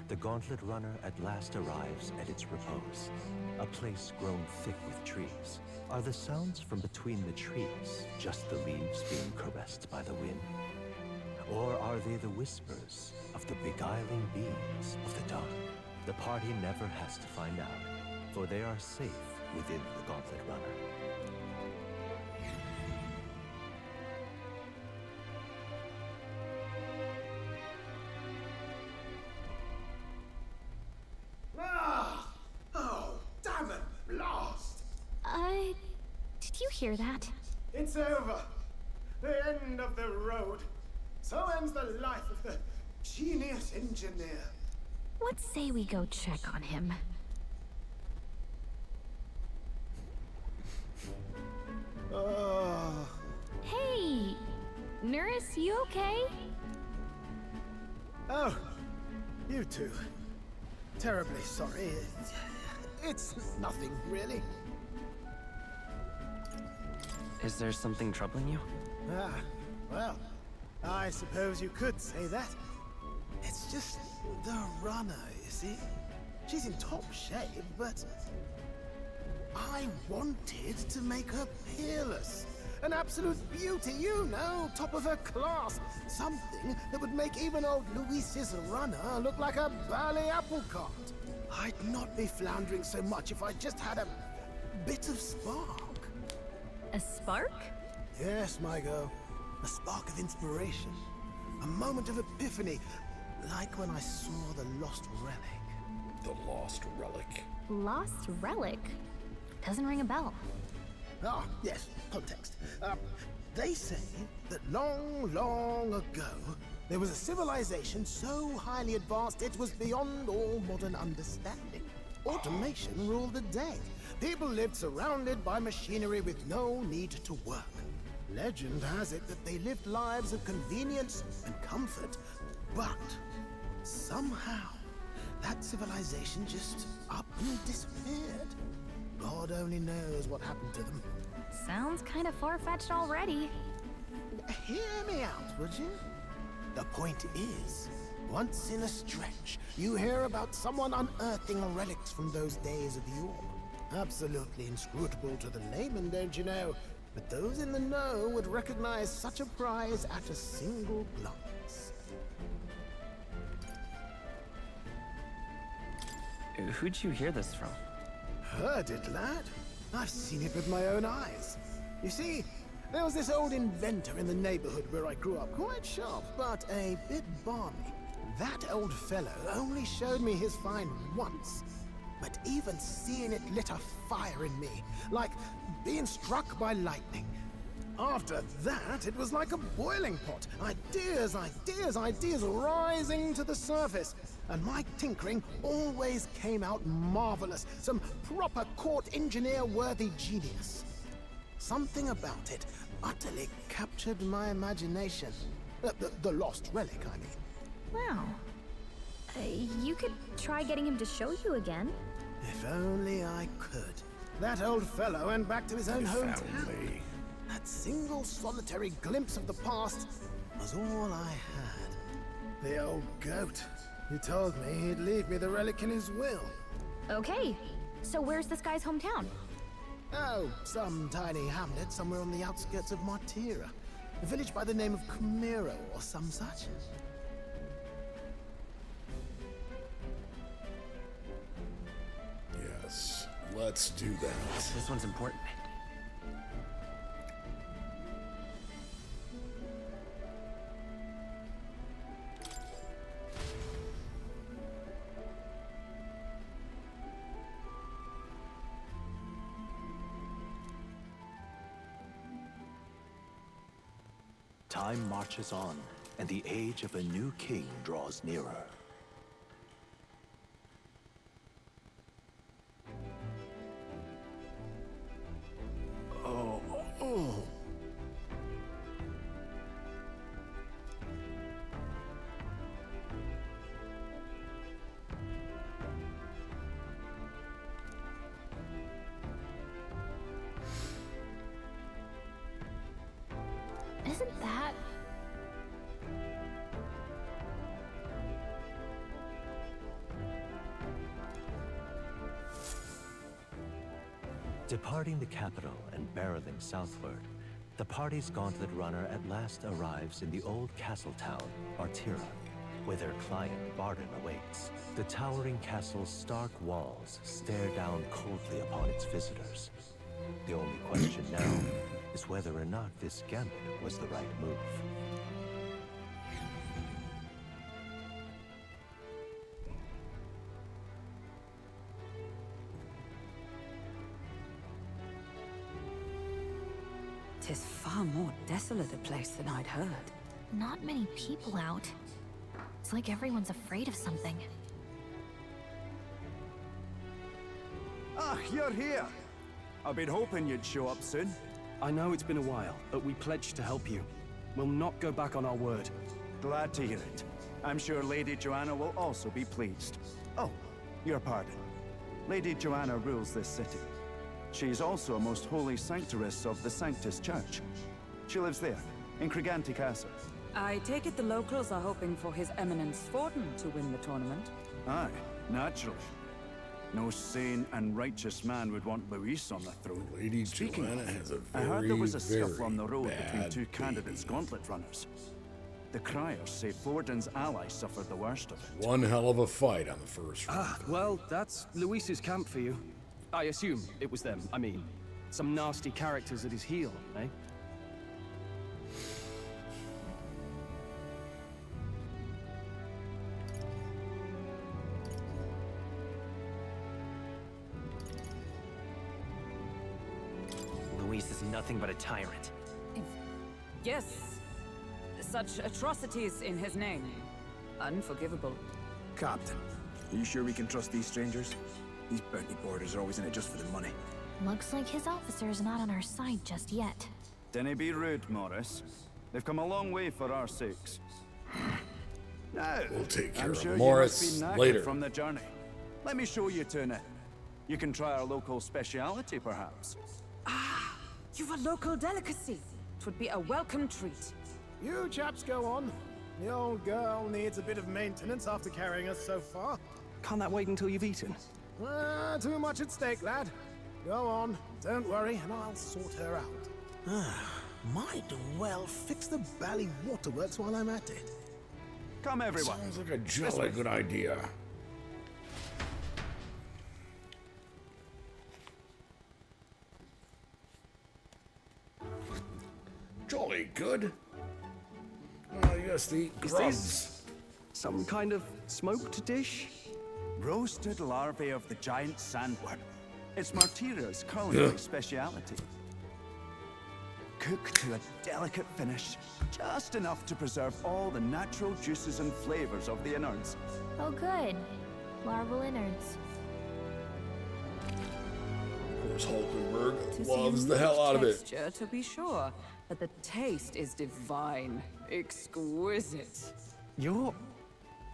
the Gauntlet Runner at last arrives at its repose, a place grown thick with trees. Are the sounds from between the trees just the leaves being caressed by the wind? Or are they the whispers of the beguiling beings of the dark? The party never has to find out, for they are safe within the Gauntlet Runner. Oh, damn it! Blast! Did you hear that? It's over. The end of the road. So ends the life of the genius engineer. Let's say we go check on him. Hey! Nurse, you okay? Oh, you two. Terribly sorry. It's nothing, really. Is there something troubling you? Ah, well, I suppose you could say that. It's just the runner, you see? She's in top shape, but I wanted to make her peerless. An absolute beauty, you know, top of her class. Something that would make even old Luis's runner look like a bally apple cart. I'd not be floundering so much if I just had a bit of spark. A spark? Yes, my girl. A spark of inspiration. A moment of epiphany. Like when I saw the lost relic. The lost relic? Lost relic? Doesn't ring a bell. Ah, yes, context. They say that long, long ago, there was a civilization so highly advanced it was beyond all modern understanding. Automation ruled the day. People lived surrounded by machinery with no need to work. Legend has it that they lived lives of convenience and comfort, but somehow that civilization just up and disappeared. God only knows what happened to them. Sounds kind of far-fetched already. Hear me out, would you? The point is, once in a stretch, you hear about someone unearthing relics from those days of yore. Absolutely inscrutable to the layman, don't you know? But those in the know would recognize such a prize at a single glance. Who'd you hear this from? Heard it, lad. I've seen it with my own eyes. You see, there was this old inventor in the neighborhood where I grew up, quite sharp, but a bit balmy. That old fellow only showed me his find once, but even seeing it lit a fire in me, like being struck by lightning. After that, it was like a boiling pot. Ideas, ideas, ideas rising to the surface. And my tinkering always came out marvelous. Some proper court engineer-worthy genius. Something about it utterly captured my imagination. The lost relic, I mean. Wow. You could try getting him to show you again. If only I could. That old fellow went back to his own hometown. That single solitary glimpse of the past was all I had. The old goat. He told me he'd leave me the relic in his will. Okay, so where's this guy's hometown? Oh, some tiny hamlet somewhere on the outskirts of Martira. A village by the name of Camiro or some such. Yes, let's do that. This one's important. Time marches on, and the age of a new king draws nearer. Oh. Isn't that... Departing the capital and barreling southward, the party's gauntlet runner at last arrives in the old castle town, Artira, where their client Barden awaits. The towering castle's stark walls stare down coldly upon its visitors. The only question now is whether or not this gambit was the right move. Tis far more desolate a place than I'd heard. Not many people out. It's like everyone's afraid of something. Ah, you're here. I've been hoping you'd show up soon. I know it's been a while, but we pledged to help you. We'll not go back on our word. Glad to hear it. I'm sure Lady Joanna will also be pleased. Oh, your pardon. Lady Joanna rules this city. She's also a most holy sanctoress of the Sanctus Church. She lives there, in Criganti Castle. I take it the locals are hoping for His Eminence Forden to win the tournament. Aye, naturally. No sane and righteous man would want Luis on the throne. Lady Speaking Joanna of, has a I heard very, there was a scuffle very on the road between bad two candidates gauntlet runners. The criers say Forden's ally suffered the worst of it. One hell of a fight on the first round. Ah, well, that's Luis's camp for you. I assume it was them. I mean, some nasty characters at his heel, eh? Luis is nothing but a tyrant. Yes. Such atrocities in his name. Unforgivable. Captain, are you sure we can trust these strangers? These bounty boarders are always in it just for the money. Looks like his officer's not on our side just yet. Dinna be rude, Morris. They've come a long way for our sakes. Now, We'll take care I'm of sure Morris you must be knackered later. from the journey. Let me show you to it. You can try our local speciality, perhaps. Ah, you've a local delicacy. It would be a welcome treat. You chaps go on. The old girl needs a bit of maintenance after carrying us so far. Can't that wait until you've eaten? Too much at stake, lad. Go on, don't worry, and I'll sort her out. Might well fix the Bally Waterworks while I'm at it. Come, everyone. Sounds like a jolly good idea. Jolly good. Yes, the Is grubs. this some kind of smoked dish? Roasted larvae of the giant sandworm. It's Martira's culinary speciality. Cooked to a delicate finish, just enough to preserve all the natural juices and flavors of the innards. Oh good. Larval innards. Of course, Hulkenberg Tis loves the unique hell out of it. texture, to be sure, but the taste is divine, exquisite. You're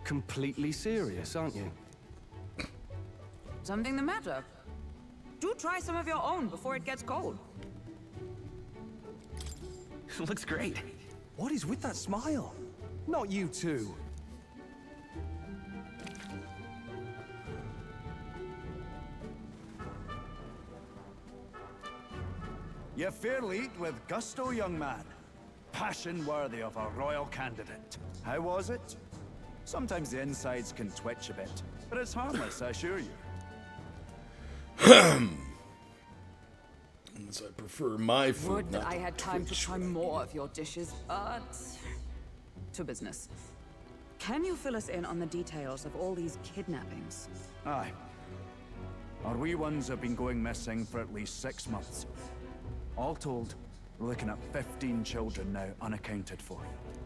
completely serious, aren't you? Something the matter? Do try some of your own before it gets cold. Looks great. What is with that smile? Not you too. You fairly eat with gusto, young man. Passion worthy of a royal candidate. How was it? Sometimes the insides can twitch a bit, but it's harmless, I assure you. As I prefer my food. Would that not I had time to twitch try when I more of your dishes, but... to business. Can you fill us in on the details of all these kidnappings? Aye. Our wee ones have been going missing for at least 6 months. All told, we're looking at 15 children now unaccounted for.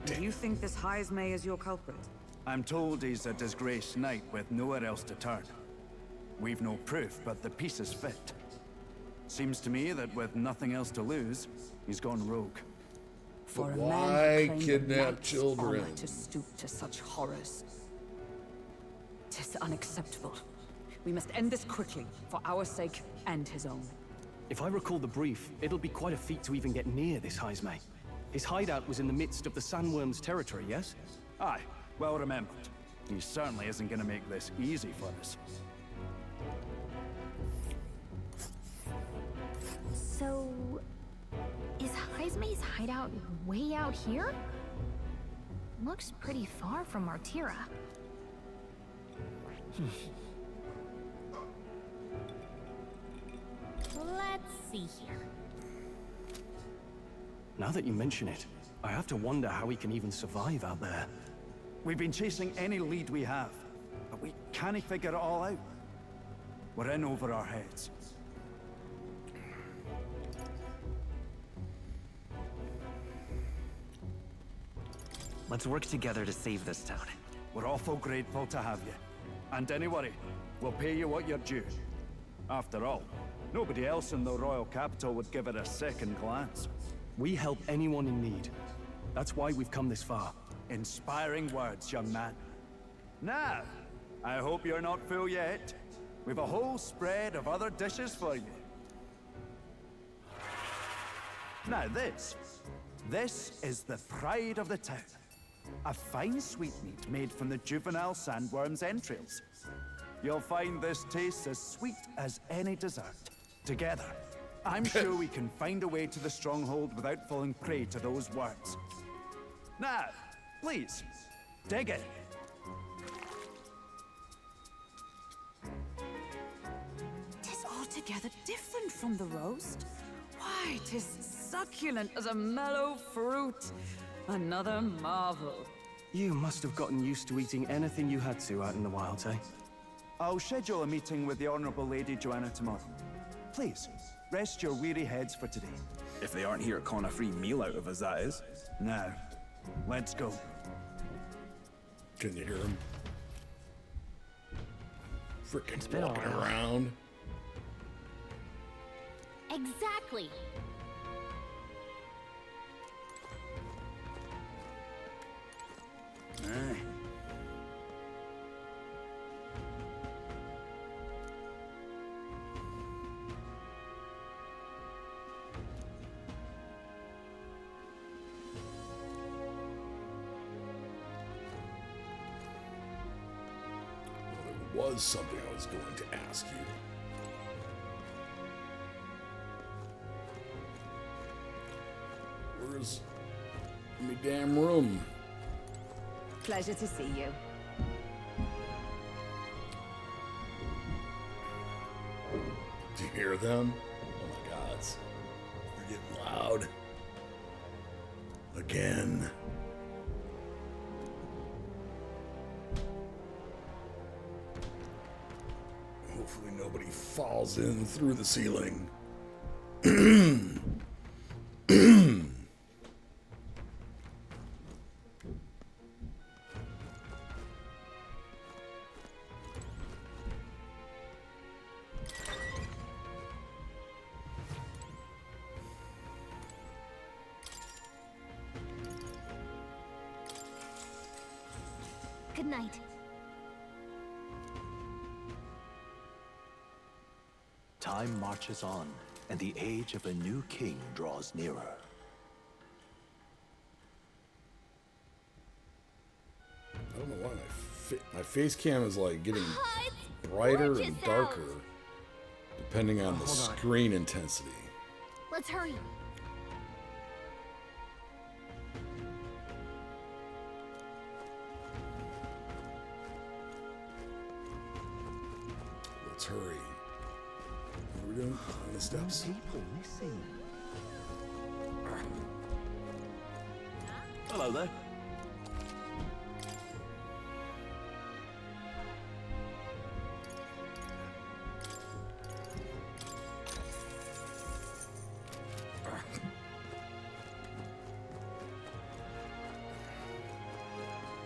Do you think this Heismay is your culprit? I'm told he's a disgraced knight with nowhere else to turn. We've no proof, but the pieces fit. Seems to me that with nothing else to lose, he's gone rogue. For a why man who claimed kidnap a knight's children? honor to stoop to such horrors. 'Tis unacceptable. We must end this quickly, for our sake and his own. If I recall the brief, it'll be quite a feat to even get near this Heismay. His hideout was in the midst of the Sandworm's territory, yes? Aye, well remembered. He certainly isn't going to make this easy for us. So... is Heismei's hideout way out here? Looks pretty far from Martira. Let's see here. Now that you mention it, I have to wonder how we can even survive out there. We've been chasing any lead we have, but we can't figure it all out. We're in over our heads. Let's work together to save this town. We're awful grateful to have you. And don't worry, we'll pay you what you're due. After all, nobody else in the royal capital would give it a second glance. We help anyone in need. That's why we've come this far. Inspiring words, young man. Now, I hope you're not full yet. We've a whole spread of other dishes for you. Now this is the pride of the town. A fine sweetmeat made from the juvenile sandworm's entrails. You'll find this tastes as sweet as any dessert. Together, I'm sure we can find a way to the stronghold without falling prey to those words. Now, please, dig in. Tis altogether different from the roast. Why, tis succulent as a mellow fruit. Another marvel. You must have gotten used to eating anything you had to out in the wilds, eh? I'll schedule a meeting with the Honorable Lady Joanna tomorrow. Please, rest your weary heads for today. If they aren't here, con a free meal out of us, that is. Now, let's go. Can you hear him? Frickin' been a walking while. around. Exactly. Aye. There was something I was going to ask you. Where's my damn room? Pleasure to see you. Do you hear them? Oh my god, they're getting loud. Again. Hopefully nobody falls in through the ceiling. Good night. Time marches on, and the age of a new king draws nearer. I don't know why my face cam is like getting brighter and darker depending on the screen intensity. Let's hurry. Let's hurry. What are we doing? On the steps. People missing. Hello there.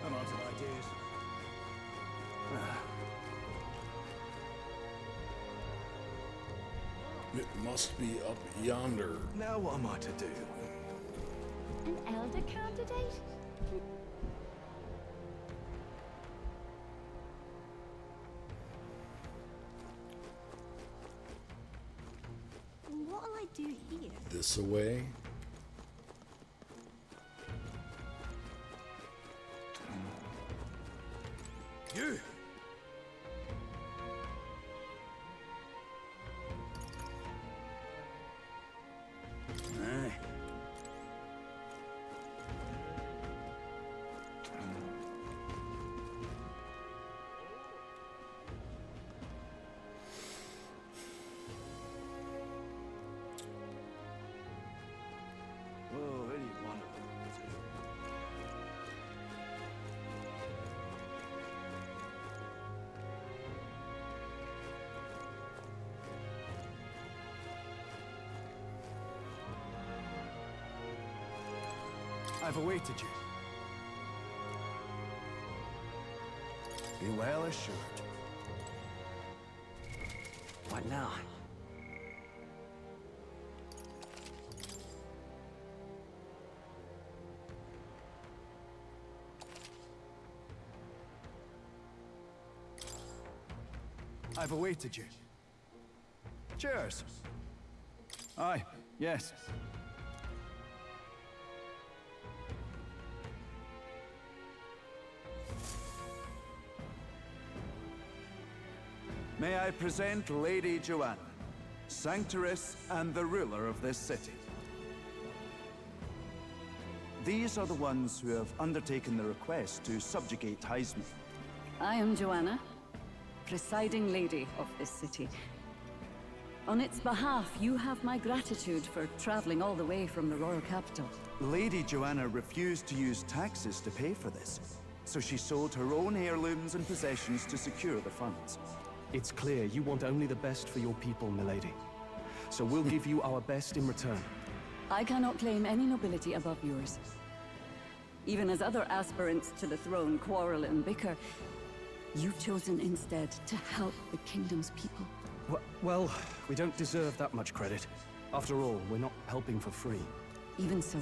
I'm out of ideas. It must be up yonder. Now what am I to do? An elder candidate? What'll I do here? This away. You! I've awaited you. Be well assured. What now? I've awaited you. Cheers. Aye, yes. May I present Lady Joanna, Sanctoress and the ruler of this city. These are the ones who have undertaken the request to subjugate Heisman. I am Joanna, presiding lady of this city. On its behalf, you have my gratitude for traveling all the way from the royal capital. Lady Joanna refused to use taxes to pay for this, so she sold her own heirlooms and possessions to secure the funds. It's clear you want only the best for your people, milady. So we'll give you our best in return. I cannot claim any nobility above yours. Even as other aspirants to the throne quarrel and bicker, you've chosen instead to help the kingdom's people. Well, we don't deserve that much credit. After all, we're not helping for free. Even so,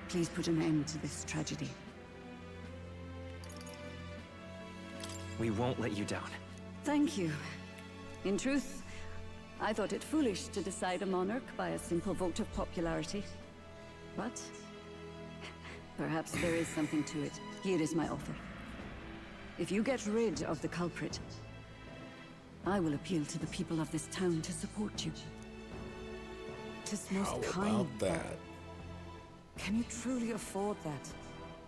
please put an end to this tragedy. We won't let you down. Thank you. In truth, I thought it foolish to decide a monarch by a simple vote of popularity. But perhaps there is something to it. Here is my offer. If you get rid of the culprit, I will appeal to the people of this town to support you. Tis most How kind. about that? Can you truly afford that?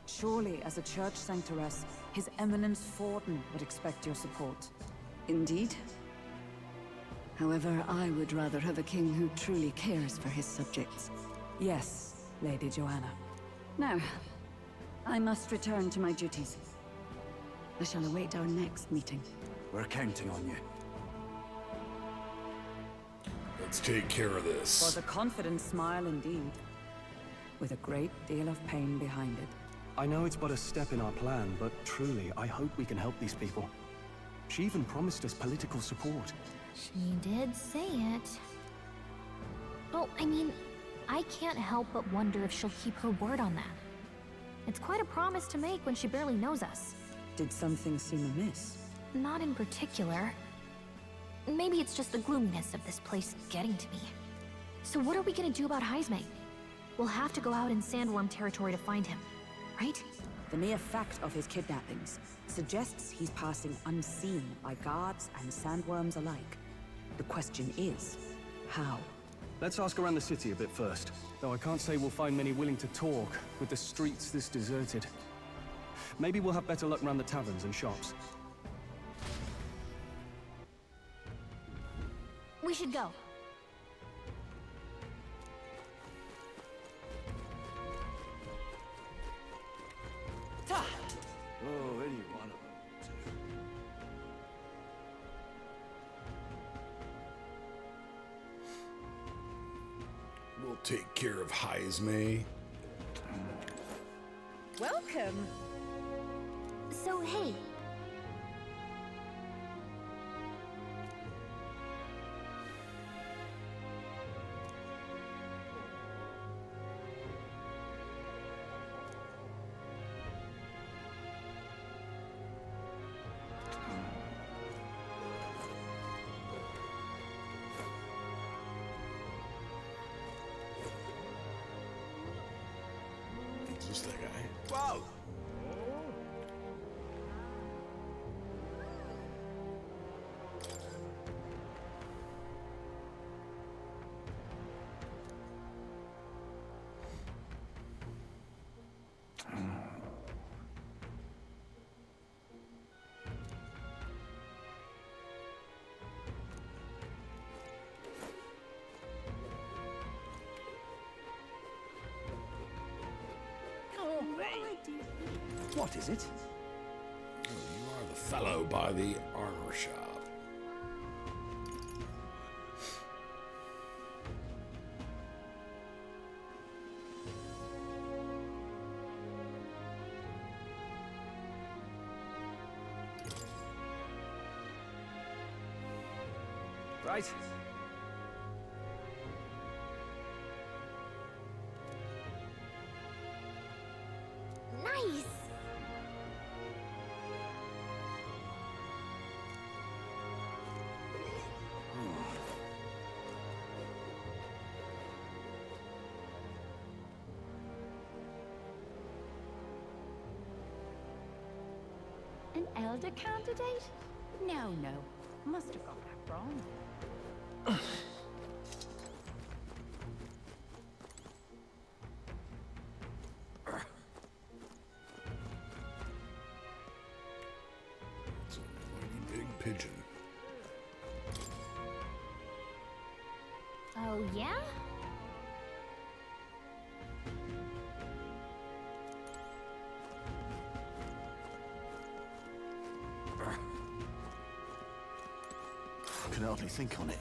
Surely, as a church sanctoress, His Eminence Forden would expect your support. Indeed. However, I would rather have a king who truly cares for his subjects. Yes, Lady Joanna. Now, I must return to my duties. I shall await our next meeting. We're counting on you. Let's take care of this. Was a confident smile indeed, with a great deal of pain behind it. I know it's but a step in our plan, but truly, I hope we can help these people. She even promised us political support. She did say it. Oh, I mean, I can't help but wonder if she'll keep her word on that. It's quite a promise to make when she barely knows us. Did something seem amiss? Not in particular. Maybe it's just the gloominess of this place getting to me. So what are we gonna do about Heisme? We'll have to go out in Sandworm territory to find him, right? The mere fact of his kidnappings suggests he's passing unseen by guards and sandworms alike. The question is, how? Let's ask around the city a bit first. Though I can't say we'll find many willing to talk, with the streets this deserted. Maybe we'll have better luck around the taverns and shops. We should go. Oh, any one of them. We'll take care of Heisme. Welcome. So, hey, Is this that guy? Whoa! What is it? Oh, you are the fellow by the armor shop. right? Nice! An elder candidate? No. Must have got that wrong. It's a mighty big pigeon. Oh, yeah? I can hardly think on it.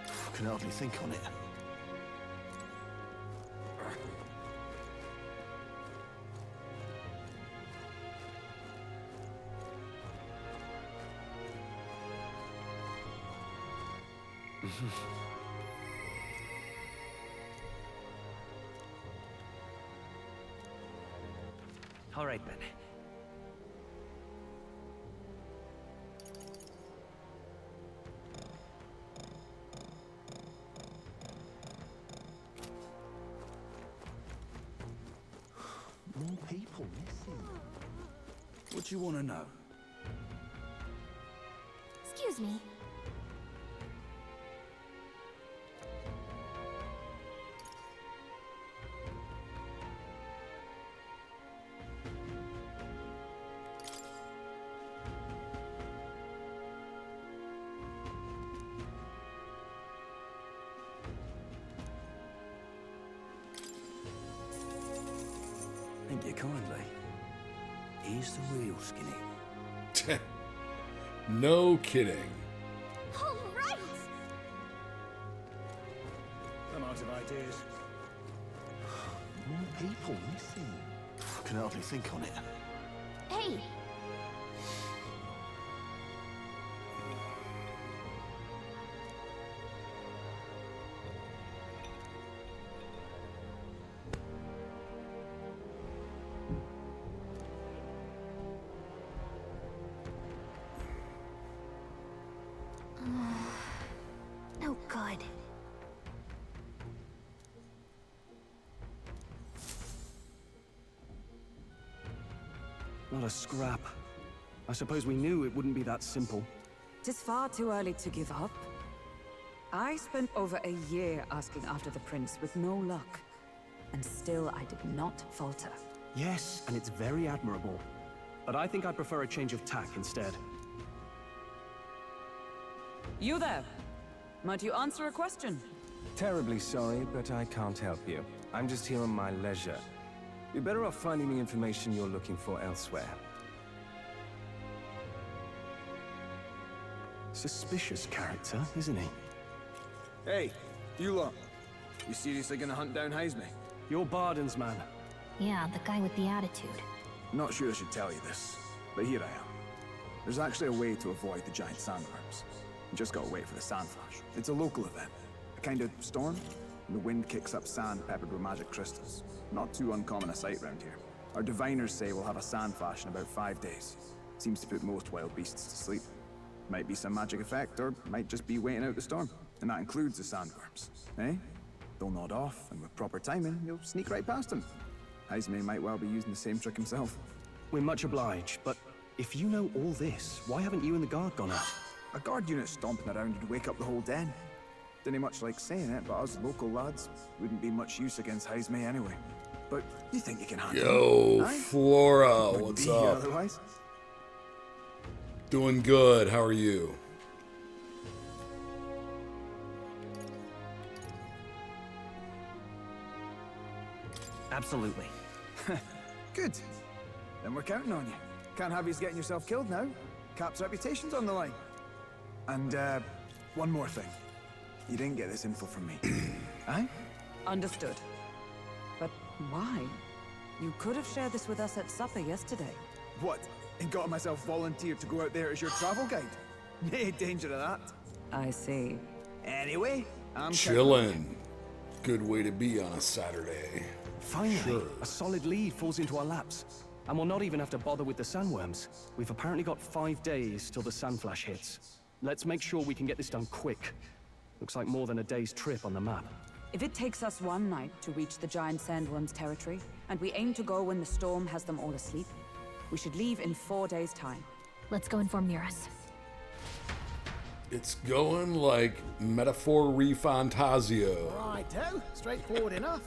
I can hardly think on it. All right, then. More people missing. What you want to know? Excuse me. Thank you kindly. Here's the real skinny. No kidding. All right! I'm out of ideas. More people missing. I can hardly think on it. Hey! No good. Not a scrap. I suppose we knew it wouldn't be that simple. Tis far too early to give up. I spent over a year asking after the prince with no luck. And still I did not falter. Yes, and it's very admirable. But I think I prefer a change of tack instead. You there? Might you answer a question? Terribly sorry, but I can't help you. I'm just here on my leisure. You're better off finding the information you're looking for elsewhere. Suspicious character, isn't he? Hey, you lot. You seriously gonna hunt down Heisme? You're Barden's man. Yeah, the guy with the attitude. Not sure I should tell you this, but here I am. There's actually a way to avoid the giant sandworms. You just gotta wait for the sand flash. It's a local event. A kind of storm. And the wind kicks up sand peppered with magic crystals. Not too uncommon a sight round here. Our diviners say we'll have a sand flash in about 5 days. Seems to put most wild beasts to sleep. Might be some magic effect, or might just be waiting out the storm. And that includes the sandworms. Eh? They'll nod off, and with proper timing, you'll sneak right past them. Heisme might well be using the same trick himself. We're much obliged, but if you know all this, why haven't you and the guard gone out? A guard unit stomping around would wake up the whole den. Didn't much like saying it, but us local lads wouldn't be much use against Heisme anyway. But you think you can handle Yo, it? Aye? Flora, Wouldn't what's be here up? otherwise. Doing good. How are you? Absolutely. Good. Then we're counting on you. Can't have you getting yourself killed now. Cap's reputation's on the line. And, one more thing. You didn't get this info from me. Aye? Understood. But Why? You could have shared this with us at supper yesterday. What? And got myself volunteered to go out there as your travel guide? No danger of that. I see. Anyway, I'm chillin'. Good way to be on a Saturday. Finally, Sure. a solid lead falls into our laps. And we'll not even have to bother with the sandworms. We've apparently got 5 days till the sandflash hits. Let's make sure we can get this done quick. Looks like more than a day's trip on the map. If it takes us one night to reach the giant sandworms' territory, and we aim to go when the storm has them all asleep, we should leave in 4 days' time. Let's go inform Nearest. It's going like metaphor ReFantazio. Righto, straightforward enough.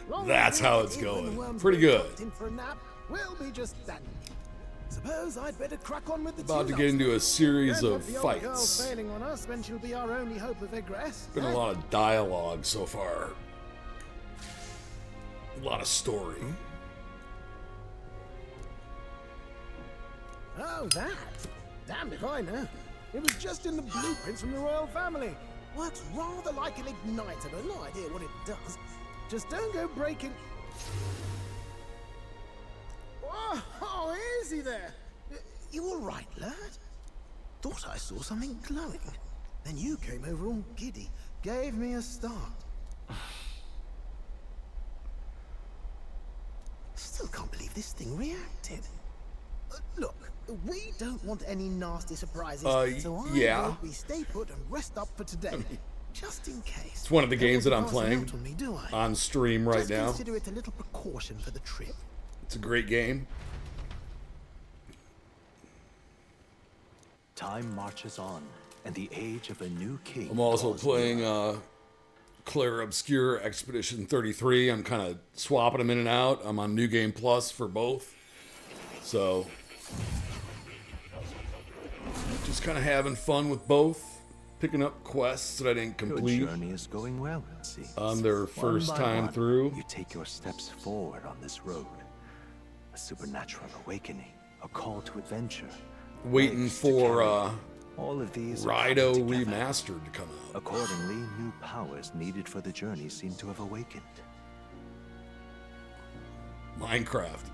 Long That's as how it it's is when the going. worms Pretty get good. tucked in for a nap, we'll be just that. Suppose I'd better crack on with the About to tune-ups. get into a series Don't of want the old girl fights. failing on us when she'll be our only hope of egress. Been a lot of dialogue so far. A lot of story. Oh, that? Damned if I know. It was just in the blueprints from the royal family. Works rather like an igniter, but no idea what it does. Just don't go breaking... Oh, easy there. You all right, lad? Thought I saw something glowing. Then you came over all giddy, gave me a start. Still can't believe this thing reacted. Look, we don't want any nasty surprises, so I yeah. hope we stay put and rest up for today, just in case. It's one of the games that I'm Passing playing out on me, do I? on stream right Just now. consider it a little precaution for the trip. It's a great game. Time marches on, and the age of a new king. I'm also draws playing near. Claire Obscure Expedition 33. I'm kind of swapping them in and out. I'm on New Game Plus for both. So, just kind of having fun with both. Picking up quests that I didn't complete. Your journey is going well, it seems. On their One first by time one, through. You take your steps forward on this road. A supernatural awakening, a call to adventure. Waiting legs to for carry. All of these are Rido coming together. Remastered to come out. Accordingly, new powers needed for the journey seem to have awakened. Minecraft.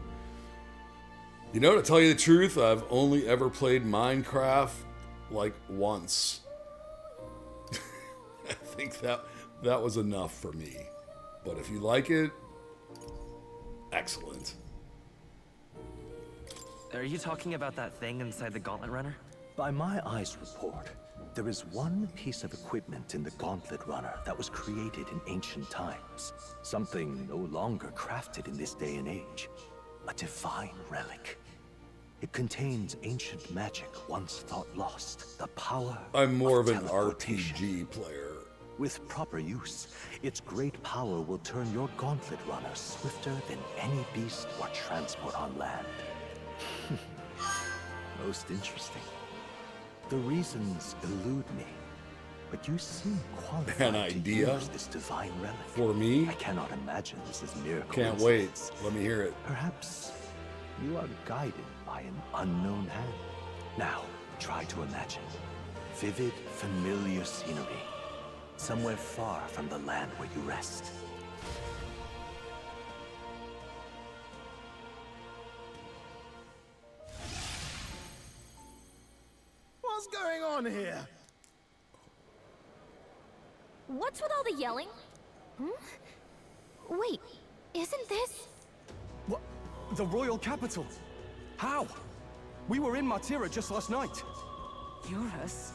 You know, to tell you the truth, I've only ever played Minecraft like once. I think that was enough for me. But if you like it, excellent. Are you talking about that thing inside the Gauntlet Runner? By my eyes report, there is one piece of equipment in the Gauntlet Runner that was created in ancient times. Something no longer crafted in this day and age. A divine relic. It contains ancient magic once thought lost. The power I'm more of an teleportation. RPG player. With proper use, its great power will turn your Gauntlet Runner swifter than any beast or transport on land. Most interesting. The reasons elude me, but you seem qualified An to idea use this divine relic. for me? I cannot imagine this is mere Can't coincidence. wait. Let me hear it. Perhaps you are guided by an unknown hand. Now, try to imagine. Vivid, familiar scenery. Somewhere far from the land where you rest. What's going on here? What's with all the yelling? Wait, isn't this... What? The royal capital? How? We were in Martira just last night. Eurus?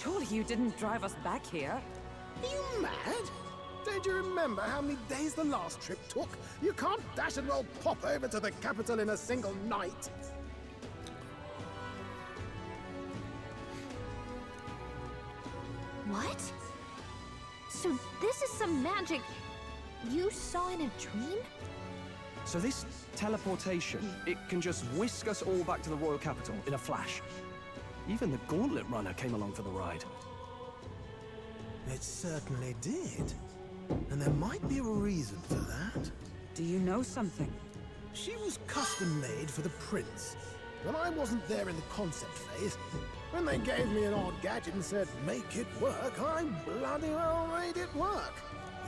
Surely you didn't drive us back here? Are you mad? Don't you remember how many days the last trip took? You can't dash and roll pop over to the capital in a single night. What? So this is some magic you saw in a dream? So this teleportation, it can just whisk us all back to the royal capital in a flash. Even the Gauntlet Runner came along for the ride. It certainly did. And there might be a reason for that. Do you know something? She was custom made for the prince. When I wasn't there in the concept phase, when they gave me an odd gadget and said, make it work, I bloody well made it work.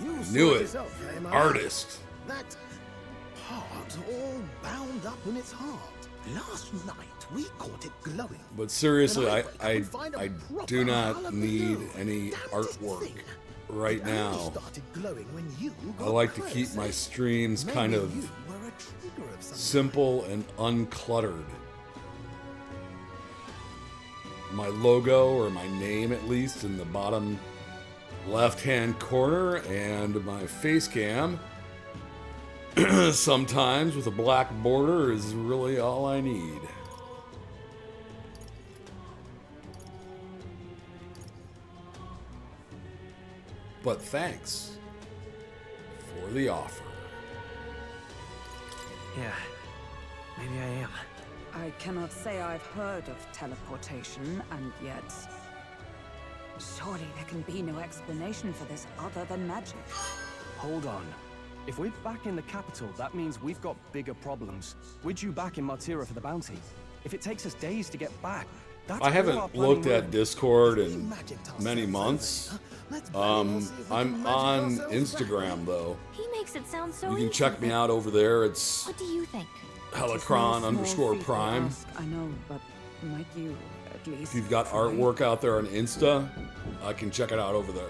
You Knew saw it. yourself, Flame. Artist. That heart all bound up in its heart. Last night we caught it glowing. But seriously, And I find a proper do not hullabaloo. need any Damnedest artwork thing. right It only now. started glowing when you I got like to close, keep my eh? streams Maybe kind you of were a trigger of some simple and uncluttered. My logo, or my name at least, in the bottom left-hand corner, and my face cam, sometimes with a black border, is really all I need. But thanks for the offer. Yeah, maybe I am. I cannot say I've heard of teleportation, and yet... Surely there can be no explanation for this other than magic. Hold on. If we're back in the capital, that means we've got bigger problems. We're due back in Martira for the bounty. If it takes us days to get back, that's I all our haven't planning looked at ruined. Discord in many months. I'm on Instagram though. He makes it sound so You can easy. check me out over there. It's What do you think? Helicron_Prime. I know, but might you at least... If you've got try? artwork out there on Insta, I can check it out over there.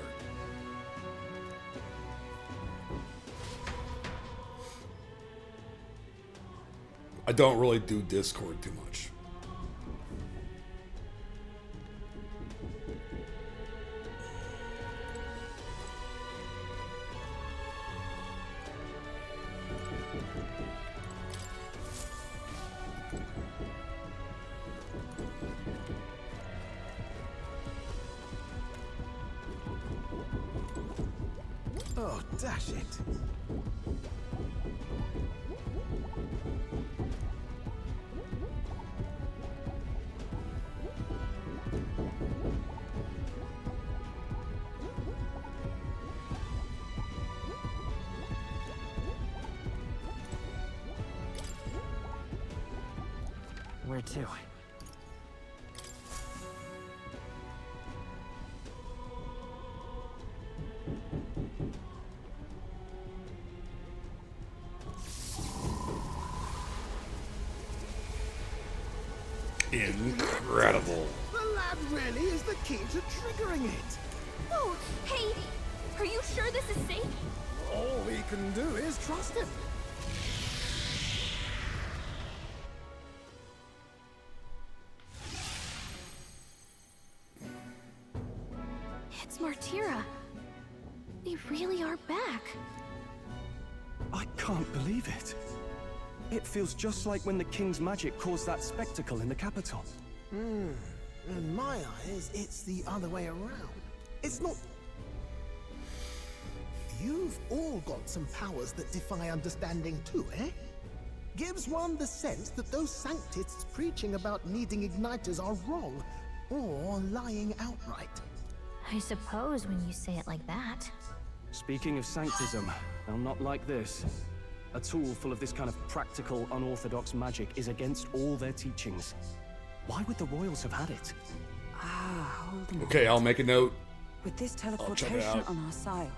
I don't really do Discord too much. Oh, dash it. Where to? Incredible. The lad really is the key to triggering it. Oh, hey! Are you sure this is safe? All we can do is trust him. It's Martira. They really are back. I can't believe it. It feels just like when the king's magic caused that spectacle in the capital. In my eyes, it's the other way around. It's not... You've all got some powers that defy understanding too, eh? Gives one the sense that those sanctists preaching about needing igniters are wrong, or lying outright. I suppose when you say it like that. Speaking of sanctism, I'll not like this. A tool full of this kind of practical, unorthodox magic is against all their teachings. Why would the royals have had it? Hold on. Okay, I'll make a note. With this check it teleportation out. on our side,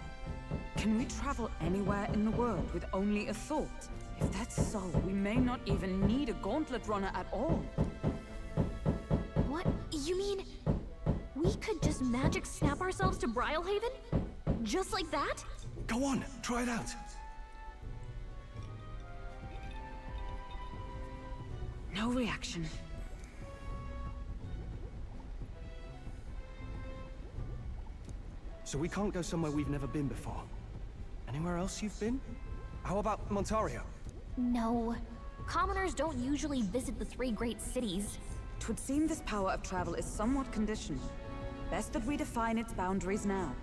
can we travel anywhere in the world with only a thought? If that's so, we may not even need a gauntlet runner at all. What? You mean we could just magic snap ourselves to Brylehaven? Just like that? Go on, try it out. No reaction. So we can't go somewhere we've never been before. Anywhere else you've been? How about Montario? No. Commoners don't usually visit the three great cities. 'Twould seem this power of travel is somewhat conditional. Best that we define its boundaries now.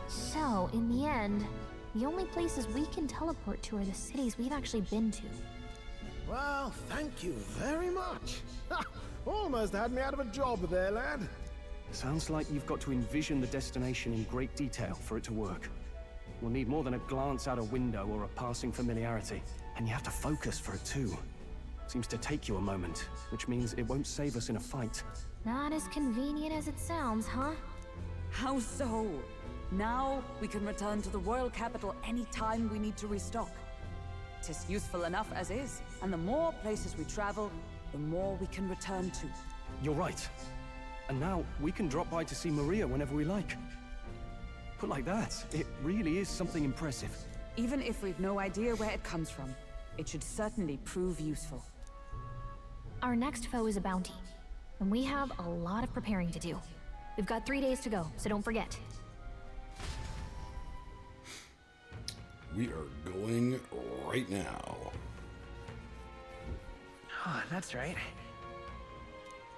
So, in the end, the only places we can teleport to are the cities we've actually been to. Well, thank you very much. Ha! Almost had me out of a job there, lad. Sounds like you've got to envision the destination in great detail for it to work. We'll need more than a glance out a window or a passing familiarity. And you have to focus for it too. Seems to take you a moment, which means it won't save us in a fight. Not as convenient as it sounds, huh? How so? Now we can return to the royal capital anytime we need to restock. 'Tis useful enough as is, and the more places we travel, the more we can return to. You're right. And now we can drop by to see Maria whenever we like. Put like that, it really is something impressive. Even if we've no idea where it comes from, it should certainly prove useful. Our next foe is a bounty, and we have a lot of preparing to do. We've got 3 days to go, so don't forget. We are going right now. Oh, that's right.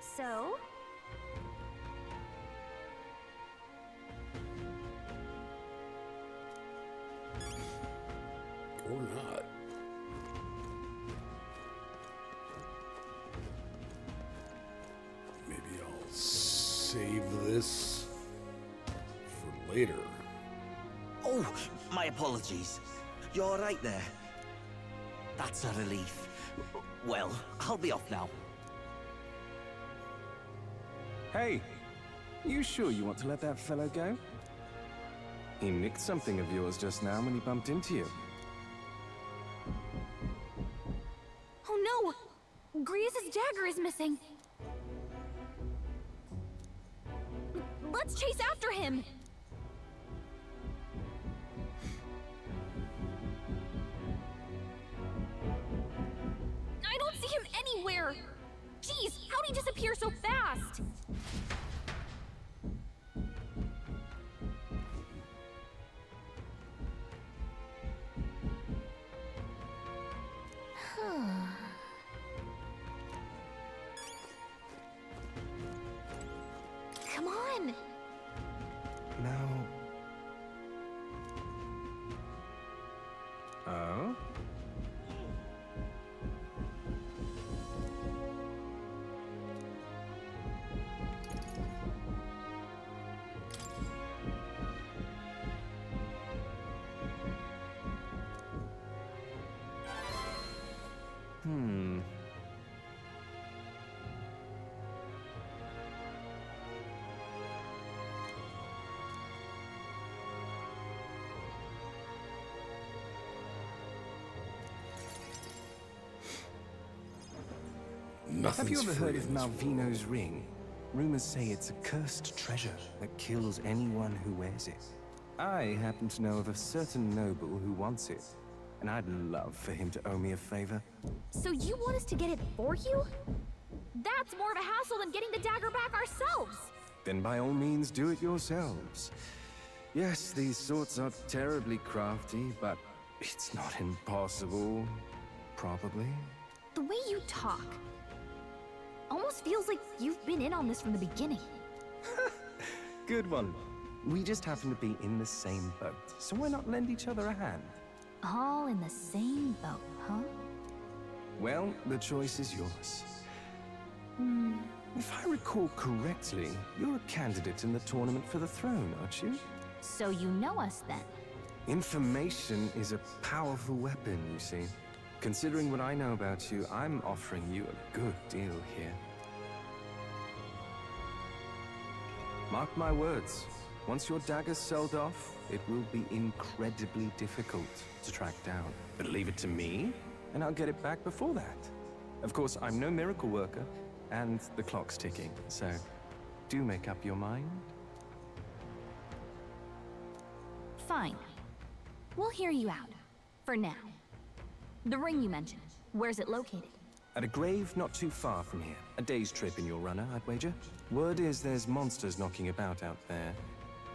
So? Or not. Maybe I'll save this for later. Oh, my apologies. You're all right there. That's a relief. Well, I'll be off now. Hey, you sure you want to let that fellow go? He nicked something of yours just now when he bumped into you. Oh no! Griez's dagger is missing! Let's chase after him! I don't see him anywhere! Jeez, how'd he disappear so fast? Come on! Now... Oh? Have you ever heard of Malvino's ring? Rumors say it's a cursed treasure that kills anyone who wears it. I happen to know of a certain noble who wants it, and I'd love for him to owe me a favor. So you want us to get it for you? That's more of a hassle than getting the dagger back ourselves! Then by all means do it yourselves. Yes, these sorts are terribly crafty, but it's not impossible. Probably. The way you talk almost feels like you've been in on this from the beginning. Good one. We just happen to be in the same boat, so why not lend each other a hand? All in the same boat, huh? Well, the choice is yours. If I recall correctly, you're a candidate in the tournament for the throne, aren't you? So you know us then? Information is a powerful weapon, you see. Considering what I know about you, I'm offering you a good deal here. Mark my words, once your dagger's sold off, it will be incredibly difficult to track down. But leave it to me, and I'll get it back before that. Of course, I'm no miracle worker, and the clock's ticking, so do make up your mind. Fine. We'll hear you out. For now. The ring you mentioned, where's it located? At a grave not too far from here. A day's trip in your runner, I'd wager. Word is there's monsters knocking about out there.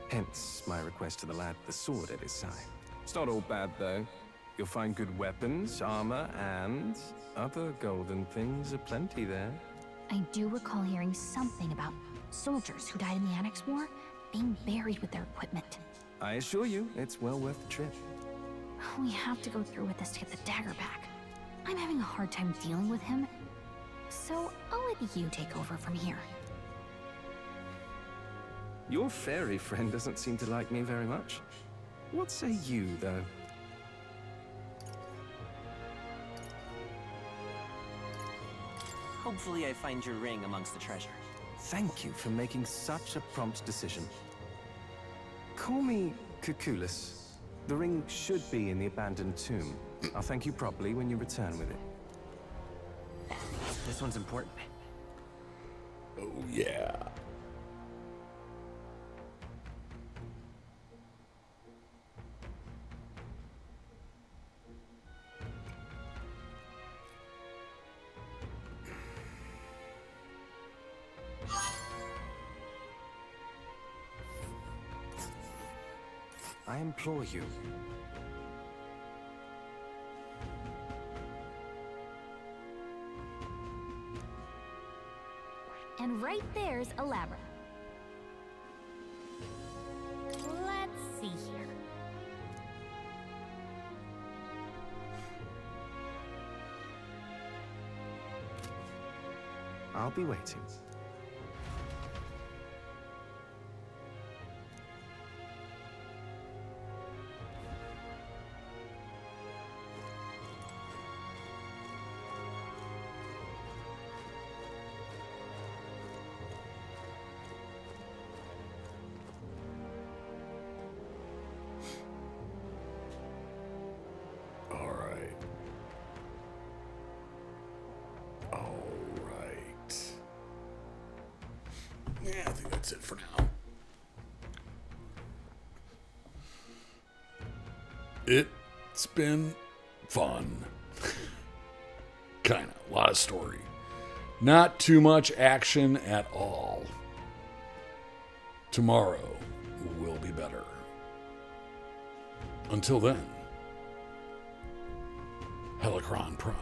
Hence my request to the lad with the sword at his side. It's not all bad, though. You'll find good weapons, armor, and other golden things aplenty there. I do recall hearing something about soldiers who died in the Annex War being buried with their equipment. I assure you, it's well worth the trip. We have to go through with this to get the dagger back. I'm having a hard time dealing with him, so I'll let you take over from here. Your fairy friend doesn't seem to like me very much. What say you, though? Hopefully I find your ring amongst the treasure. Thank you for making such a prompt decision. Call me Cuculus. The ring should be in the abandoned tomb. I'll thank you properly when you return with it. This one's important. Oh, yeah. I implore you. And right there's a labyrinth. Let's see here. I'll be waiting. Yeah, I think that's it for now. It's been fun. Kinda. A lot of story. Not too much action at all. Tomorrow will be better. Until then, Helicron Prime.